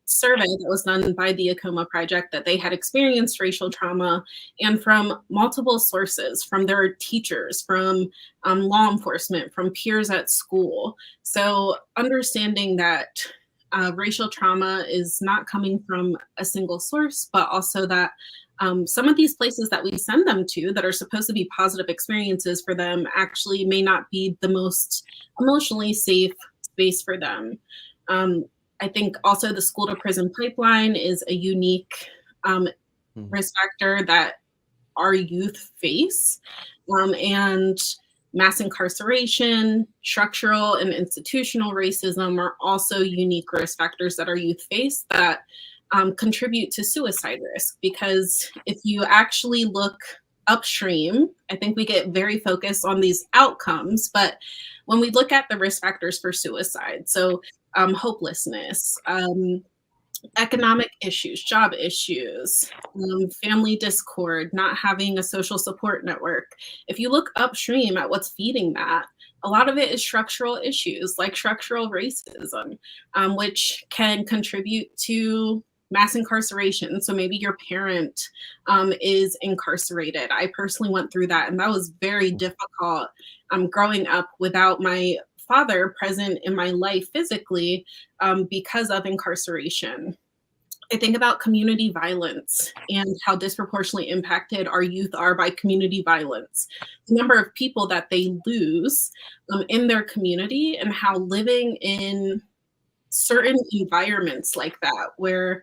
survey that was done by the AAKOMA project that they had experienced racial trauma, and from multiple sources, from their teachers, from law enforcement, from peers at school. So understanding that racial trauma is not coming from a single source, but also that some of these places that we send them to that are supposed to be positive experiences for them actually may not be the most emotionally safe space for them. I think also the school to prison pipeline is a unique risk factor that our youth face. And mass incarceration, structural and institutional racism are also unique risk factors that our youth face that contribute to suicide risk. Because if you actually look upstream, I think we get very focused on these outcomes, but when we look at the risk factors for suicide, so hopelessness, economic issues, job issues, family discord, not having a social support network. If you look upstream at what's feeding that, a lot of it is structural issues like structural racism, which can contribute to mass incarceration. So maybe your parent is incarcerated. I personally went through that, and that was very difficult growing up without my father present in my life physically because of incarceration. I think about community violence and how disproportionately impacted our youth are by community violence. The number of people that they lose in their community, and how living in certain environments like that, where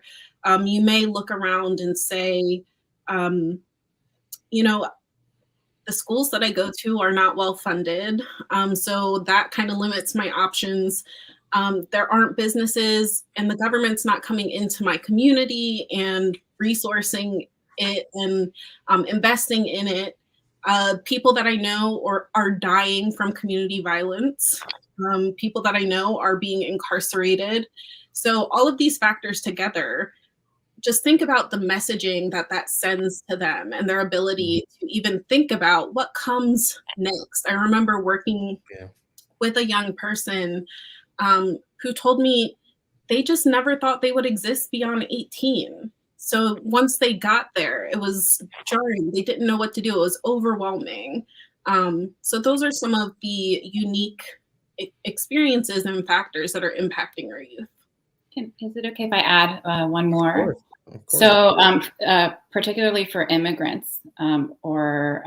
you may look around and say, you know, the schools that I go to are not well funded. So that kind of limits my options. There aren't businesses, and the government's not coming into my community and resourcing it and investing in it. People that I know are dying from community violence. People that I know are being incarcerated. So all of these factors together, just think about the messaging that sends to them and their ability to even think about what comes next. I remember working with a young person who told me they just never thought they would exist beyond 18. So once they got there, it was jarring. They didn't know what to do. It was overwhelming. So those are some of the unique experiences and factors that are impacting our youth. Is it okay if I add one more? Of course. So particularly for immigrants or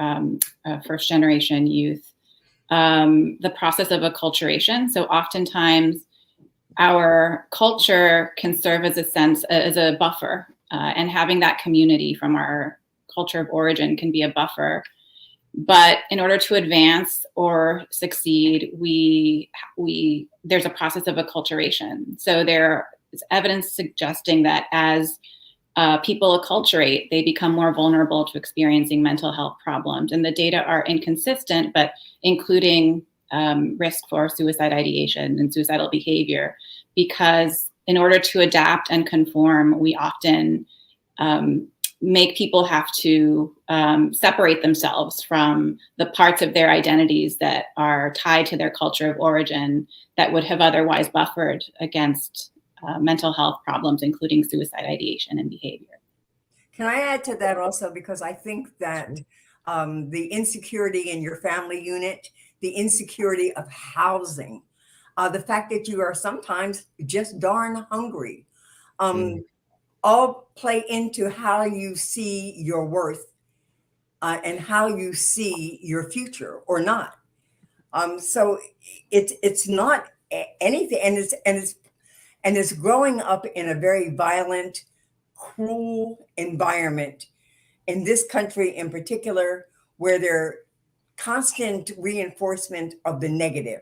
first generation youth, the process of acculturation. So oftentimes our culture can serve as a buffer, and having that community from our culture of origin can be a buffer. But in order to advance or succeed, there's a process of acculturation. So there is evidence suggesting that as people acculturate, they become more vulnerable to experiencing mental health problems. And the data are inconsistent, but including risk for suicide ideation and suicidal behavior, because in order to adapt and conform, we often make people have to separate themselves from the parts of their identities that are tied to their culture of origin that would have otherwise buffered against mental health problems, including suicide ideation and behavior. Can I add to that also? Because I think that the insecurity in your family unit, the insecurity of housing, the fact that you are sometimes just darn hungry, all play into how you see your worth and how you see your future or not. So it's not anything, and it's growing up in a very violent, cruel environment in this country in particular, where there's constant reinforcement of the negative,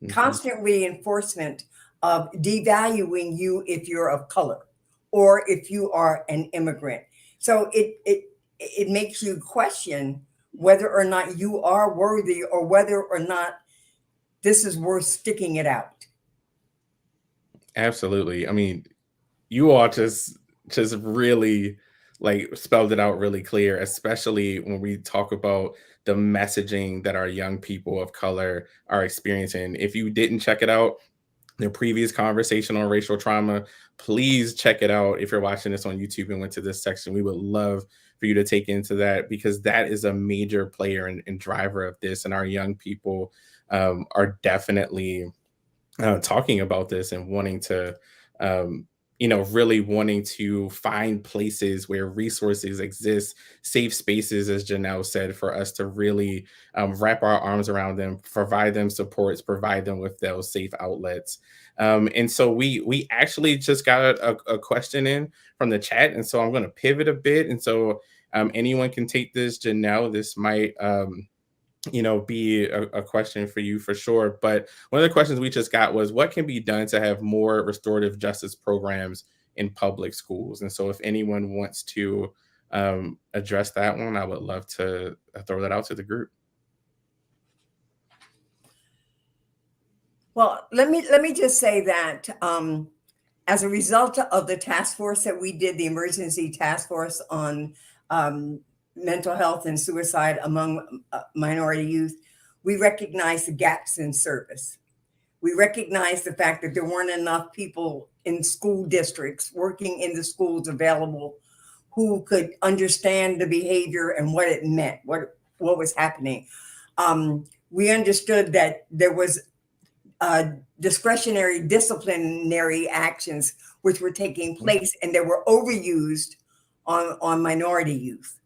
constant reinforcement of devaluing you if you're of color or if you are an immigrant. So it makes you question whether or not you are worthy or whether or not this is worth sticking it out. Absolutely. I mean, you all just really like spelled it out really clear, especially when we talk about the messaging that our young people of color are experiencing. If you didn't check it out, the previous conversation on racial trauma, please check it out. If you're watching this on YouTube and went to this section, we would love for you to take into that, because that is a major player and driver of this. And our young people are definitely talking about this and wanting to, really wanting to find places where resources exist, safe spaces, as Janelle said, for us to really wrap our arms around them, provide them supports, provide them with those safe outlets. And so we actually just got a question in from the chat. And so I'm going to pivot a bit. And so anyone can take this. Janelle, this might be a question for you for sure. But one of the questions we just got was, what can be done to have more restorative justice programs in public schools? And so if anyone wants to address that one, I would love to throw that out to the group. Well, let me just say that as a result of the task force that we did, the emergency task force on mental health and suicide among minority youth, we recognized the gaps in service. We recognized the fact that there weren't enough people in school districts working in the schools available who could understand the behavior and what it meant, what was happening. We understood that there was discretionary disciplinary actions which were taking place, and they were overused on minority youth.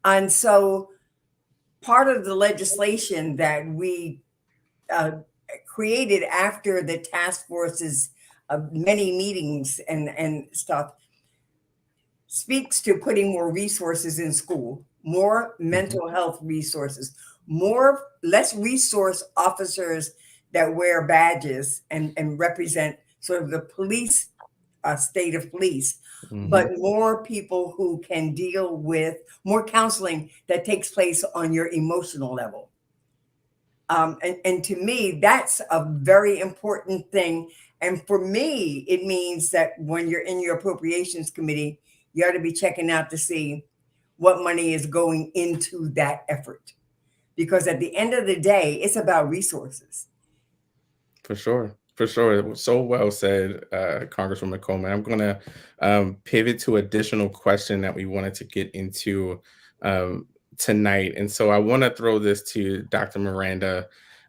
And so part of the legislation that we created after the task force's many meetings and stuff speaks to putting more resources in school, more mental health resources, less resource officers that wear badges and represent sort of the police state of police, but more people who can deal with more counseling that takes place on your emotional level. And to me, that's a very important thing. And for me, it means that when you're in your appropriations committee, you ought to be checking out to see what money is going into that effort. Because at the end of the day, it's about resources. For sure. For sure. It was so well said, Congresswoman Coleman. I'm going to pivot to additional question that we wanted to get into tonight. And so I want to throw this to Dr. Miranda.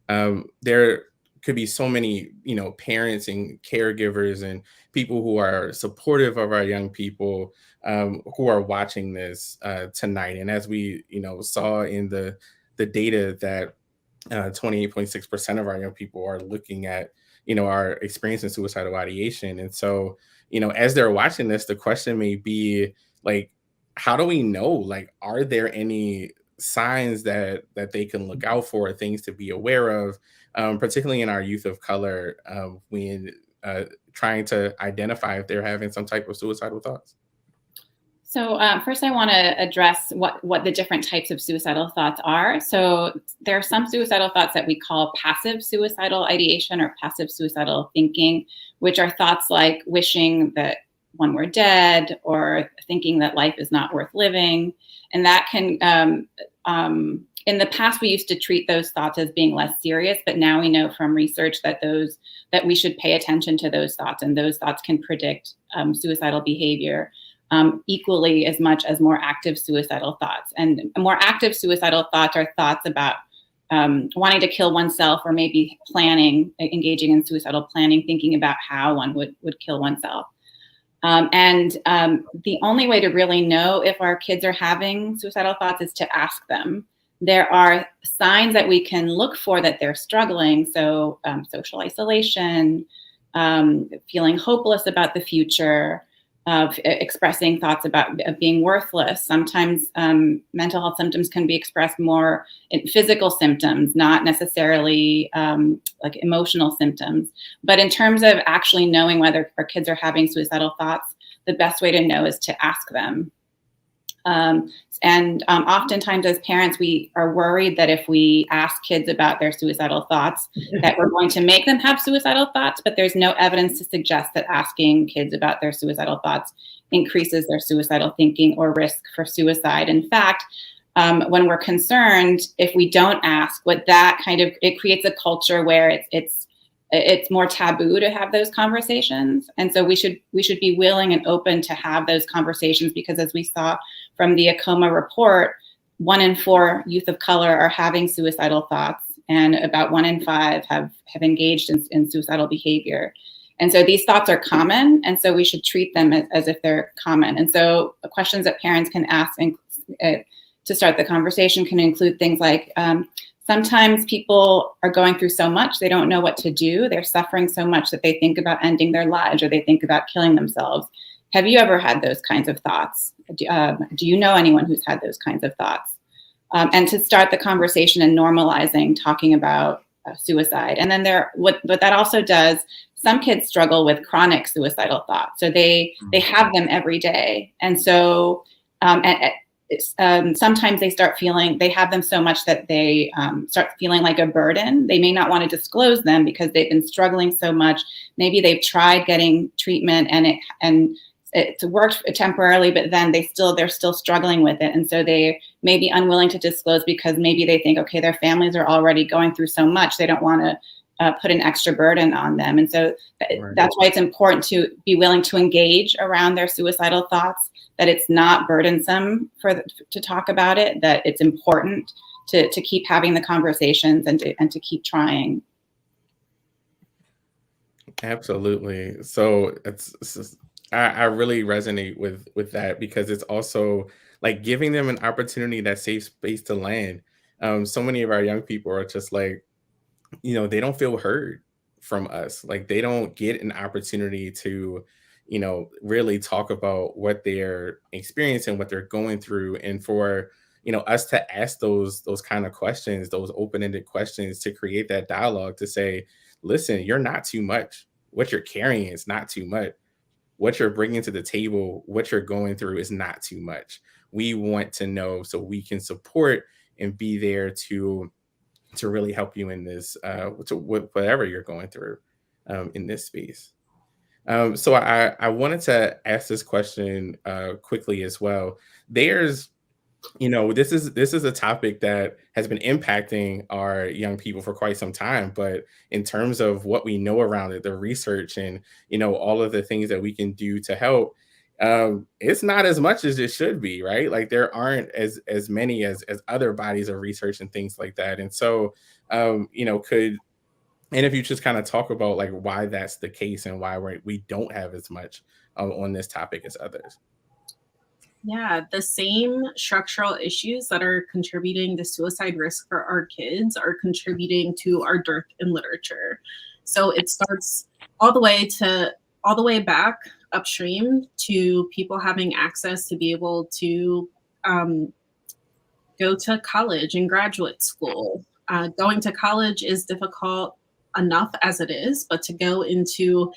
There could be so many, parents and caregivers and people who are supportive of our young people who are watching this tonight. And as we, saw in the data that 28.6% of our young people are looking at, are experiencing suicidal ideation. And so, as they're watching this, the question may be like, how do we know, like, are there any signs that they can look out for, things to be aware of, particularly in our youth of color, when trying to identify if they're having some type of suicidal thoughts? So first I want to address what the different types of suicidal thoughts are. So there are some suicidal thoughts that we call passive suicidal ideation or passive suicidal thinking, which are thoughts like wishing that one were dead or thinking that life is not worth living. And that can, in the past, we used to treat those thoughts as being less serious, but now we know from research that we should pay attention to those thoughts, and those thoughts can predict suicidal behavior equally as much as more active suicidal thoughts. And more active suicidal thoughts are thoughts about wanting to kill oneself, or maybe engaging in suicidal planning, thinking about how one would kill oneself. And the only way to really know if our kids are having suicidal thoughts is to ask them. There are signs that we can look for that they're struggling. So social isolation, feeling hopeless about the future, of expressing thoughts of being worthless. Sometimes mental health symptoms can be expressed more in physical symptoms, not necessarily like emotional symptoms. But in terms of actually knowing whether our kids are having suicidal thoughts, the best way to know is to ask them. And oftentimes as parents, we are worried that if we ask kids about their suicidal thoughts, that we're going to make them have suicidal thoughts, but there's no evidence to suggest that asking kids about their suicidal thoughts increases their suicidal thinking or risk for suicide. In fact, when we're concerned, if we don't ask, it creates a culture where it's more taboo to have those conversations. And so we should be willing and open to have those conversations, because as we saw from the AAKOMA report, 1 in 4 youth of color are having suicidal thoughts, and about 1 in 5 have engaged in suicidal behavior. And so these thoughts are common, and so we should treat them as if they're common. And so questions that parents can ask to start the conversation can include things like, sometimes people are going through so much, they don't know what to do. They're suffering so much that they think about ending their lives, or they think about killing themselves. Have you ever had those kinds of thoughts? Do you know anyone who's had those kinds of thoughts? And to start the conversation and normalizing talking about suicide. And then what that also does, some kids struggle with chronic suicidal thoughts. So they have them every day. And so, sometimes they have them so much that they start feeling like a burden. They may not want to disclose them because they've been struggling so much. Maybe they've tried getting treatment and it's worked temporarily, but then they're still struggling with it. And so they may be unwilling to disclose because maybe they think, okay, their families are already going through so much, they don't want to put an extra burden on them. And so that's why it's important to be willing to engage around their suicidal thoughts, that it's not burdensome to talk about it, that it's important to keep having the conversations and to keep trying. Absolutely. So I really resonate with that because it's also like giving them an opportunity, that safe space to land. So many of our young people are just like, they don't feel heard from us. Like they don't get an opportunity to, really talk about what they're experiencing, what they're going through. And for, us to ask those kind of questions, those open-ended questions, to create that dialogue, to say, listen, you're not too much. What you're carrying is not too much. What you're bringing to the table, what you're going through is not too much. We want to know so we can support and be there to really help you in this, to whatever you're going through in this space. So I wanted to ask this question quickly as well. There's, this is a topic that has been impacting our young people for quite some time, but in terms of what we know around it, the research and, all of the things that we can do to help, it's not as much as it should be, right? Like there aren't as many as other bodies of research and things like that. And so, and if you just kind of talk about like why that's the case and why we don't have as much on this topic as others. Yeah, the same structural issues that are contributing to suicide risk for our kids are contributing to our dearth in literature. So it starts all the way back upstream to people having access to be able to go to college and graduate school. Going to college is difficult enough as it is, but to go into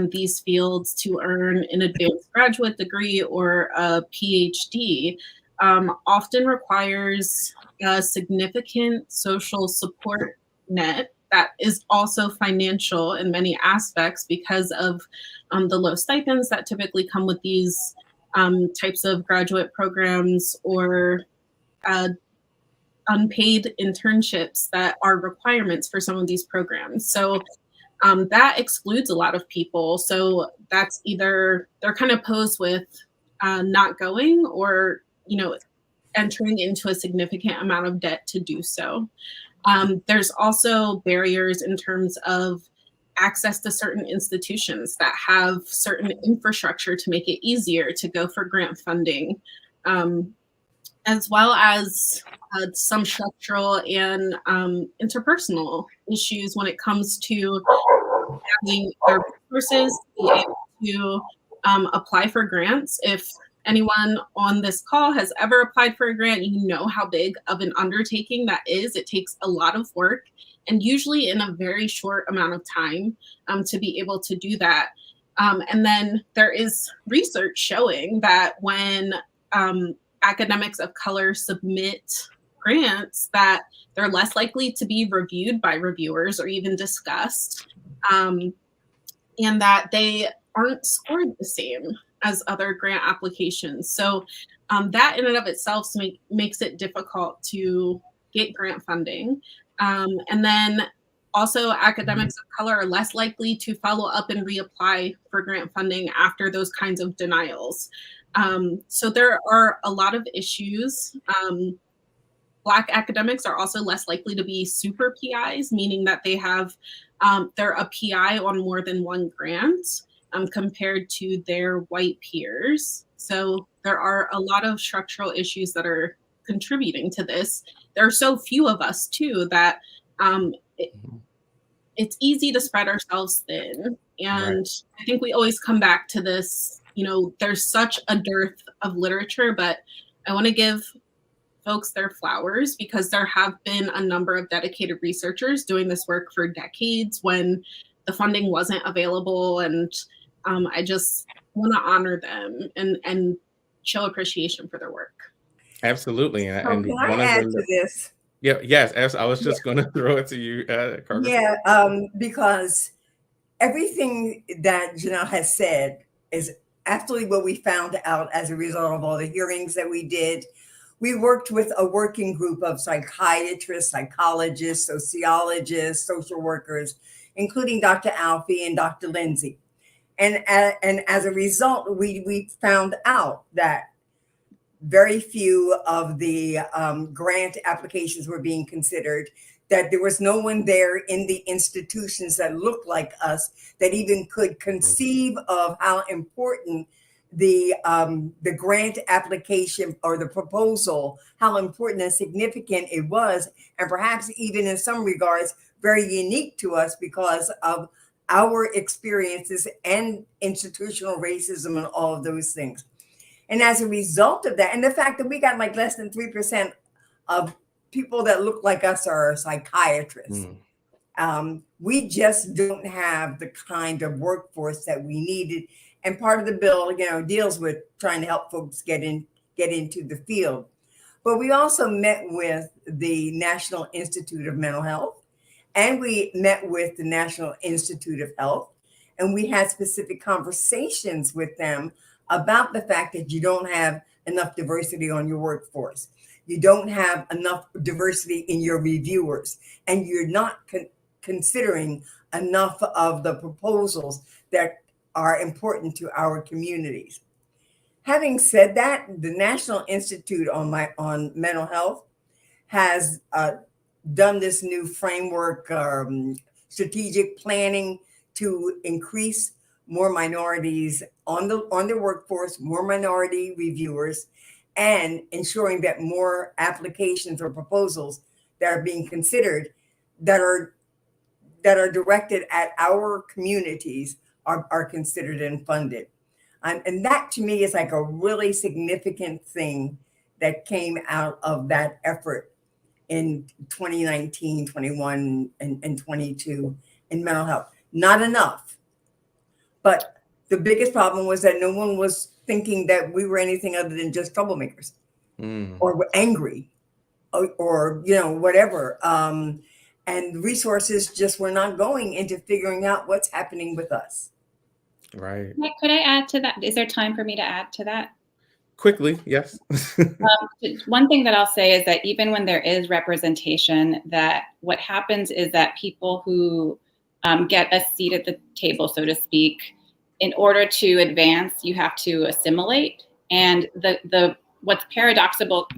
these fields to earn an advanced graduate degree or a PhD often requires a significant social support net that is also financial in many aspects because of the low stipends that typically come with these types of graduate programs, or unpaid internships that are requirements for some of these programs. So that excludes a lot of people. So that's either they're kind of posed with not going, or, entering into a significant amount of debt to do so. There's also barriers in terms of access to certain institutions that have certain infrastructure to make it easier to go for grant funding, as well as some structural and interpersonal issues when it comes to having their resources to be able to apply for grants. If anyone on this call has ever applied for a grant, you know how big of an undertaking that is. It takes a lot of work, and usually in a very short amount of time to be able to do that. And then there is research showing that when academics of color submit grants, that they're less likely to be reviewed by reviewers or even discussed, and that they aren't scored the same as other grant applications. So that in and of itself makes it difficult to get grant funding. And then also academics of color are less likely to follow up and reapply for grant funding after those kinds of denials. So there are a lot of issues. Black academics are also less likely to be super PIs, meaning that they have, they're a PI on more than one grant compared to their white peers. So there are a lot of structural issues that are contributing to this. There are so few of us too that it's easy to spread ourselves thin. And right. I think we always come back to this, there's such a dearth of literature, but I want to give folks their flowers because there have been a number of dedicated researchers doing this work for decades when the funding wasn't available. And I just want to honor them and show appreciation for their work. Absolutely. So and can I add to this? Yeah, yes. I was just going to throw it to you, Carter. Yeah, because everything that Janelle has said is absolutely what we found out as a result of all the hearings that we did. We worked with a working group of psychiatrists, psychologists, sociologists, social workers, including Dr. Alfiee and Dr. Lindsay. And as a result, we found out that very few of the grant applications were being considered. that there was no one there in the institutions that looked like us that even could conceive of how important the grant application or the proposal, how important and significant it was, and perhaps even in some regards very unique to us because of our experiences and institutional racism and all of those things. And as a result of that, and the fact that we got like less than 3% of people that look like us are psychiatrists. We just don't have the kind of workforce that we needed. And part of the bill, deals with trying to help folks get into the field. But we also met with the National Institute of Mental Health, and we met with the National Institute of Health, and we had specific conversations with them about the fact that you don't have enough diversity on your workforce. You don't have enough diversity in your reviewers, and you're not considering enough of the proposals that are important to our communities. Having said that, the National Institute on Mental Health has done this new framework, strategic planning to increase more minorities on the workforce, more minority reviewers, and ensuring that more applications or proposals that are being considered that are directed at our communities are considered and funded. And that to me is like a really significant thing that came out of that effort in 2019, 21, and 22 in mental health. Not enough. But the biggest problem was that no one was thinking that we were anything other than just troublemakers or were angry or whatever. And resources just were not going into figuring out what's happening with us. Right. Could I add to that? Is there time for me to add to that? Quickly, yes. One thing that I'll say is that even when there is representation, that what happens is that people who get a seat at the table, so to speak, in order to advance, you have to assimilate. And the what's paradoxical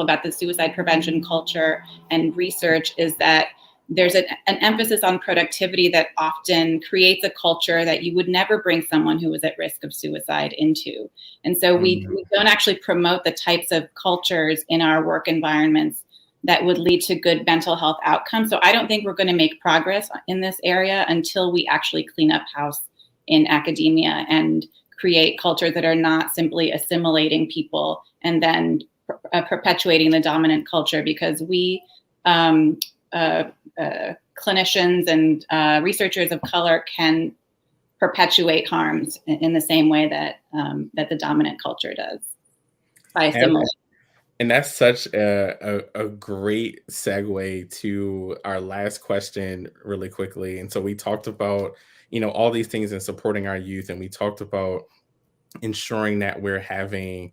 about the suicide prevention culture and research is that there's an emphasis on productivity that often creates a culture that you would never bring someone who is at risk of suicide into. And so we don't actually promote the types of cultures in our work environments that would lead to good mental health outcomes. So I don't think we're going to make progress in this area until we actually clean up house in academia and create cultures that are not simply assimilating people and then perpetuating the dominant culture, because we clinicians and researchers of color can perpetuate harms in the same way that that the dominant culture does by assimilating. And that's such a great segue to our last question really quickly. And so we talked about, all these things in supporting our youth, and we talked about ensuring that we're having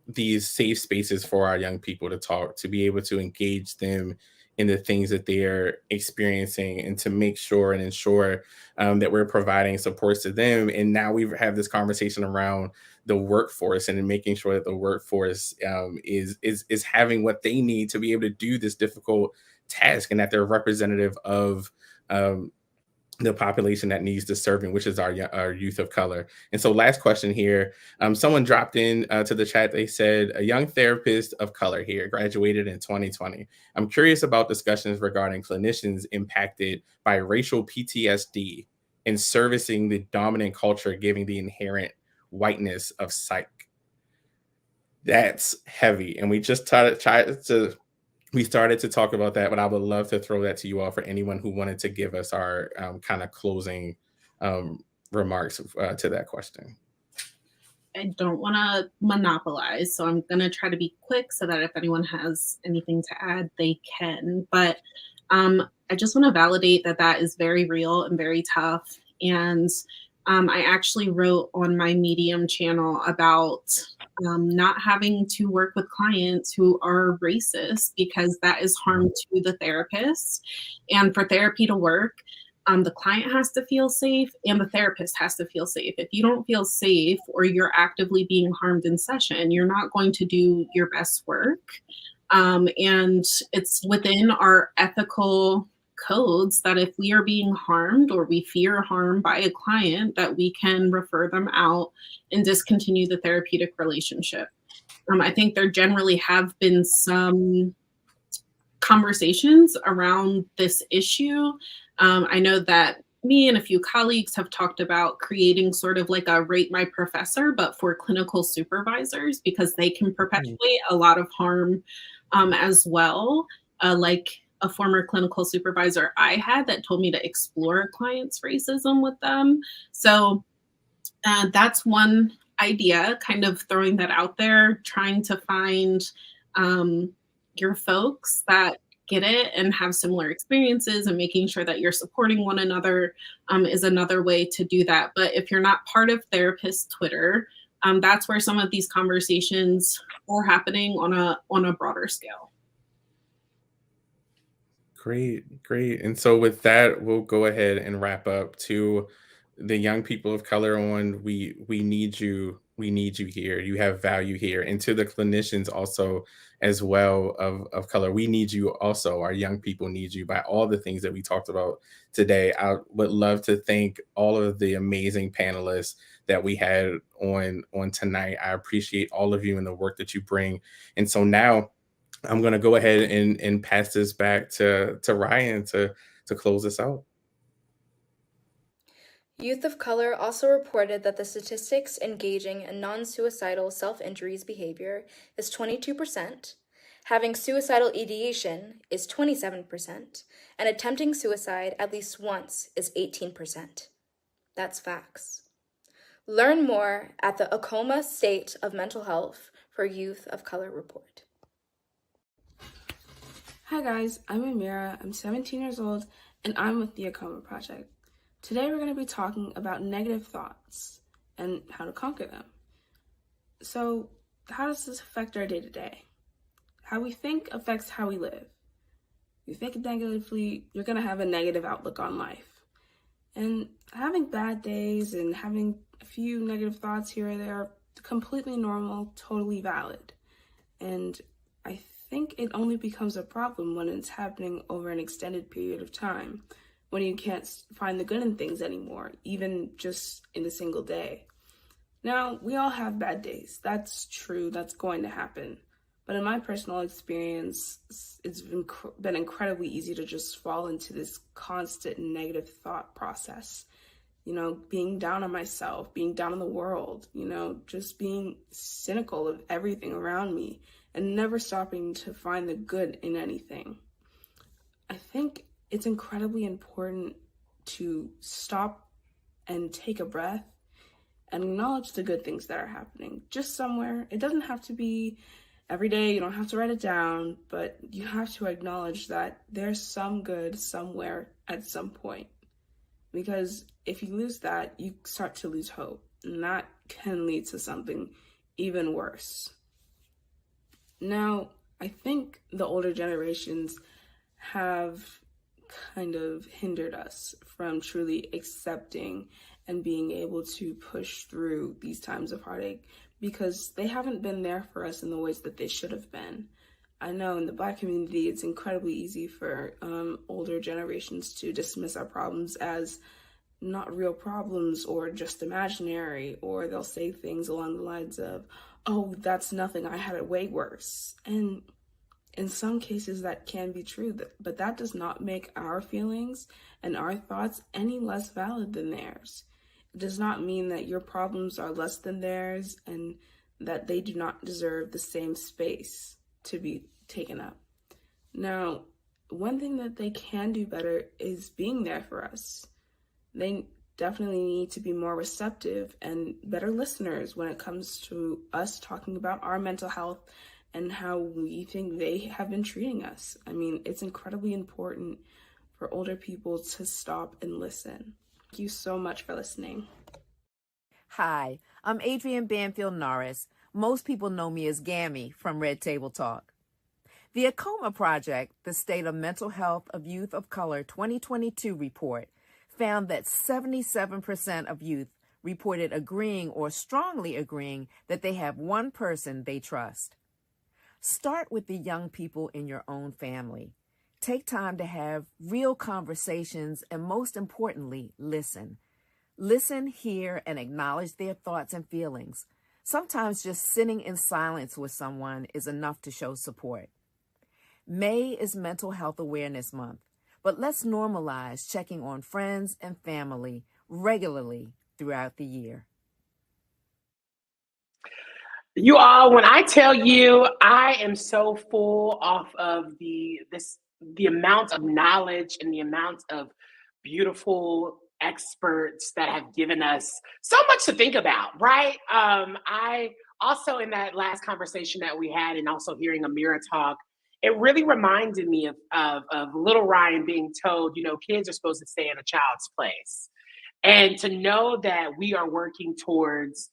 these safe spaces for our young people to talk, to be able to engage them in the things that they're experiencing, and to make sure and ensure that we're providing supports to them. And now we have this conversation around the workforce and making sure that the workforce is having what they need to be able to do this difficult task, and that they're representative of the population that needs the serving, which is our youth of color. And so last question here, someone dropped in to the chat. They said, a young therapist of color here, graduated in 2020. I'm curious about discussions regarding clinicians impacted by racial PTSD in servicing the dominant culture, giving the inherent whiteness of psych. That's heavy. And we just we started to talk about that, but I would love to throw that to you all for anyone who wanted to give us our kind of closing remarks to that question. I don't want to monopolize, so I'm going to try to be quick so that if anyone has anything to add, they can. But I just want to validate that that is very real and very tough. And I actually wrote on my Medium channel about not having to work with clients who are racist, because that is harm to the therapist. And for therapy to work, the client has to feel safe and the therapist has to feel safe. If you don't feel safe or you're actively being harmed in session, you're not going to do your best work. And it's within our ethical codes that if we are being harmed or we fear harm by a client, that we can refer them out and discontinue the therapeutic relationship. I think there generally have been some conversations around this issue. I know that me and a few colleagues have talked about creating sort of like a rate my professor, but for clinical supervisors, because they can perpetuate a lot of harm as well. Like a former clinical supervisor I had that told me to explore a client's racism with them. So that's one idea, kind of throwing that out there, trying to find your folks that get it and have similar experiences, and making sure that you're supporting one another is another way to do that. But if you're not part of therapist Twitter, that's where some of these conversations are happening on a broader scale. Great. And so with that, we'll go ahead and wrap up. To the young people of color on, we need you. We need you here. You have value here. And to the clinicians also as well of color, we need you also. Our young people need you by all the things that we talked about today. I would love to thank all of the amazing panelists that we had on tonight. I appreciate all of you and the work that you bring. And so now I'm going to go ahead and pass this back to Ryan to close this out. Youth of color also reported that the statistics engaging in non-suicidal self-injuries behavior is 22%, having suicidal ideation is 27%, and attempting suicide at least once is 18%. That's facts. Learn more at the AAKOMA State of Mental Health for Youth of Color report. Hi guys, I'm Amira, I'm 17 years old, and I'm with the AAKOMA Project. Today we're going to be talking about negative thoughts and how to conquer them. So, how does this affect our day-to-day? How we think affects how we live. If you think negatively, you're going to have a negative outlook on life. And having bad days and having a few negative thoughts here or there are completely normal, totally valid. And I think it only becomes a problem when it's happening over an extended period of time, when you can't find the good in things anymore, even just in a single day. Now, we all have bad days. That's true. That's going to happen. But in my personal experience, it's been incredibly easy to just fall into this constant negative thought process. You know, being down on myself, being down on the world, you know, just being cynical of everything around me and never stopping to find the good in anything. I think it's incredibly important to stop and take a breath and acknowledge the good things that are happening just somewhere. It doesn't have to be every day, you don't have to write it down, but you have to acknowledge that there's some good somewhere at some point. Because if you lose that, you start to lose hope, and that can lead to something even worse. Now, I think the older generations have kind of hindered us from truly accepting and being able to push through these times of heartache, because they haven't been there for us in the ways that they should have been. I know in the Black community, it's incredibly easy for older generations to dismiss our problems as not real problems or just imaginary, or they'll say things along the lines of, oh, that's nothing, I had it way worse. And in some cases that can be true, but that does not make our feelings and our thoughts any less valid than theirs. It does not mean that your problems are less than theirs and that they do not deserve the same space to be taken up. Now, one thing that they can do better is being there for us. They definitely need to be more receptive and better listeners when it comes to us talking about our mental health and how we think they have been treating us. I mean, it's incredibly important for older people to stop and listen. Thank you so much for listening. Hi, I'm Adrienne Banfield Norris. Most people know me as Gammy from Red Table Talk. The AAKOMA Project, the State of Mental Health of Youth of Color 2022 report, found that 77% of youth reported agreeing or strongly agreeing that they have one person they trust. Start with the young people in your own family. Take time to have real conversations and, most importantly, listen. Listen, hear, and acknowledge their thoughts and feelings. Sometimes just sitting in silence with someone is enough to show support. May is Mental Health Awareness Month, but let's normalize checking on friends and family regularly throughout the year. You all, when I tell you, I am so full off of the amount of knowledge and the amount of beautiful experts that have given us so much to think about, right? I also, in that last conversation that we had, and also hearing Amira talk, it really reminded me of little Ryan being told, you know, kids are supposed to stay in a child's place. And to know that we are working towards,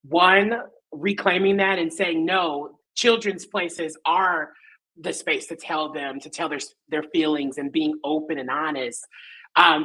one, reclaiming that and saying, no, children's places are the space to tell their feelings, and being open and honest,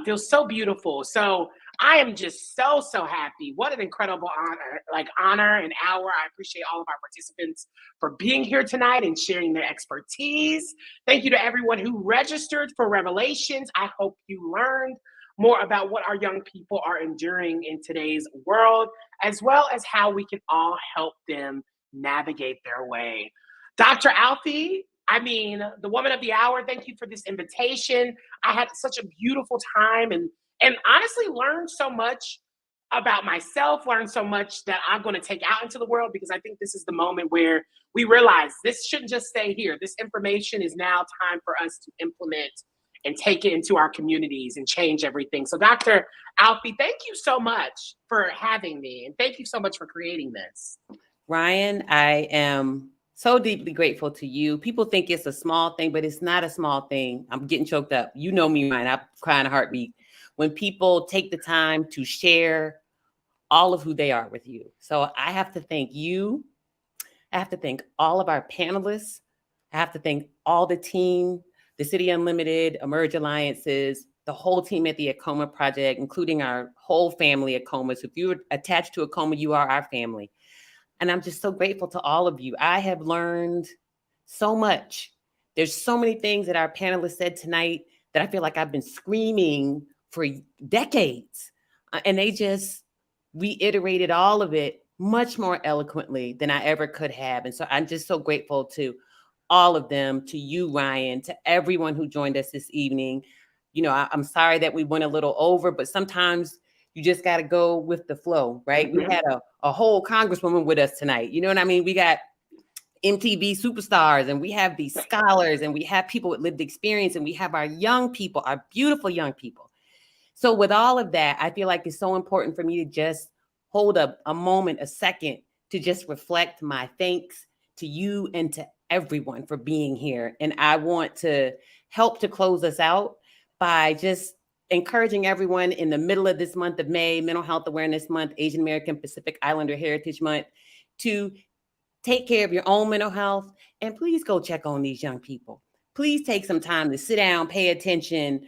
feels so beautiful. So I am just so happy. What an incredible honor and hour. I appreciate all of our participants for being here tonight and sharing their expertise. Thank you to everyone who registered for Revelations. I hope you learned more about what our young people are enduring in today's world, as well as how we can all help them navigate their way. Dr. Alfiee, I mean, the woman of the hour, thank you for this invitation. I had such a beautiful time and honestly learned so much about myself, learned so much that I'm going to take out into the world, because I think this is the moment where we realize this shouldn't just stay here. This information is now time for us to implement and take it into our communities and change everything. So Dr. Alfiee, thank you so much for having me. And thank you so much for creating this. Ryan, I am so deeply grateful to you. People think it's a small thing, but it's not a small thing. I'm getting choked up. You know me, Ryan. I cry in a heartbeat when people take the time to share all of who they are with you. So I have to thank you. I have to thank all of our panelists. I have to thank all the team, the City Unlimited, Emerge Alliances, the whole team at the AAKOMA Project, including our whole family at AAKOMA. So if you're attached to AAKOMA, you are our family. And I'm just so grateful to all of you. I have learned so much. There's so many things that our panelists said tonight that I feel like I've been screaming for decades. And they just reiterated all of it much more eloquently than I ever could have. And so I'm just so grateful to all of them, to you, Ryan, to everyone who joined us this evening. You know, I'm sorry that we went a little over, but sometimes you just got to go with the flow, right? We had a whole congresswoman with us tonight. You know what I mean? We got MTV superstars, and we have these scholars, and we have people with lived experience, and we have our young people, our beautiful young people. So with all of that, I feel like it's so important for me to just hold up a moment, a second, to just reflect my thanks to you and to everyone for being here. And I want to help to close us out by just encouraging everyone in the middle of this month of May, Mental Health Awareness Month, Asian American Pacific Islander Heritage Month, to take care of your own mental health. And please go check on these young people. Please take some time to sit down, pay attention,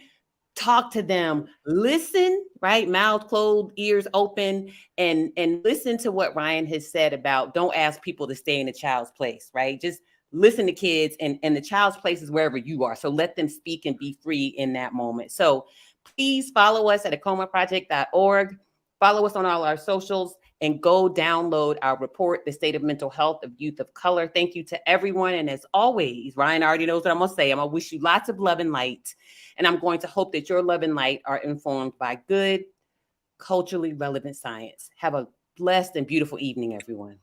talk to them, listen, right? Mouth closed, ears open, and listen to what Ryan has said about don't ask people to stay in a child's place, right? Just listen to kids, and the child's place is wherever you are. So let them speak and be free in that moment. So please follow us at AAKOMAproject.org. Follow us on all our socials, and go download our report, The State of Mental Health of Youth of Color. Thank you to everyone. And as always, Ryan already knows what I'm going to say. I'm going to wish you lots of love and light. And I'm going to hope that your love and light are informed by good, culturally relevant science. Have a blessed and beautiful evening, everyone.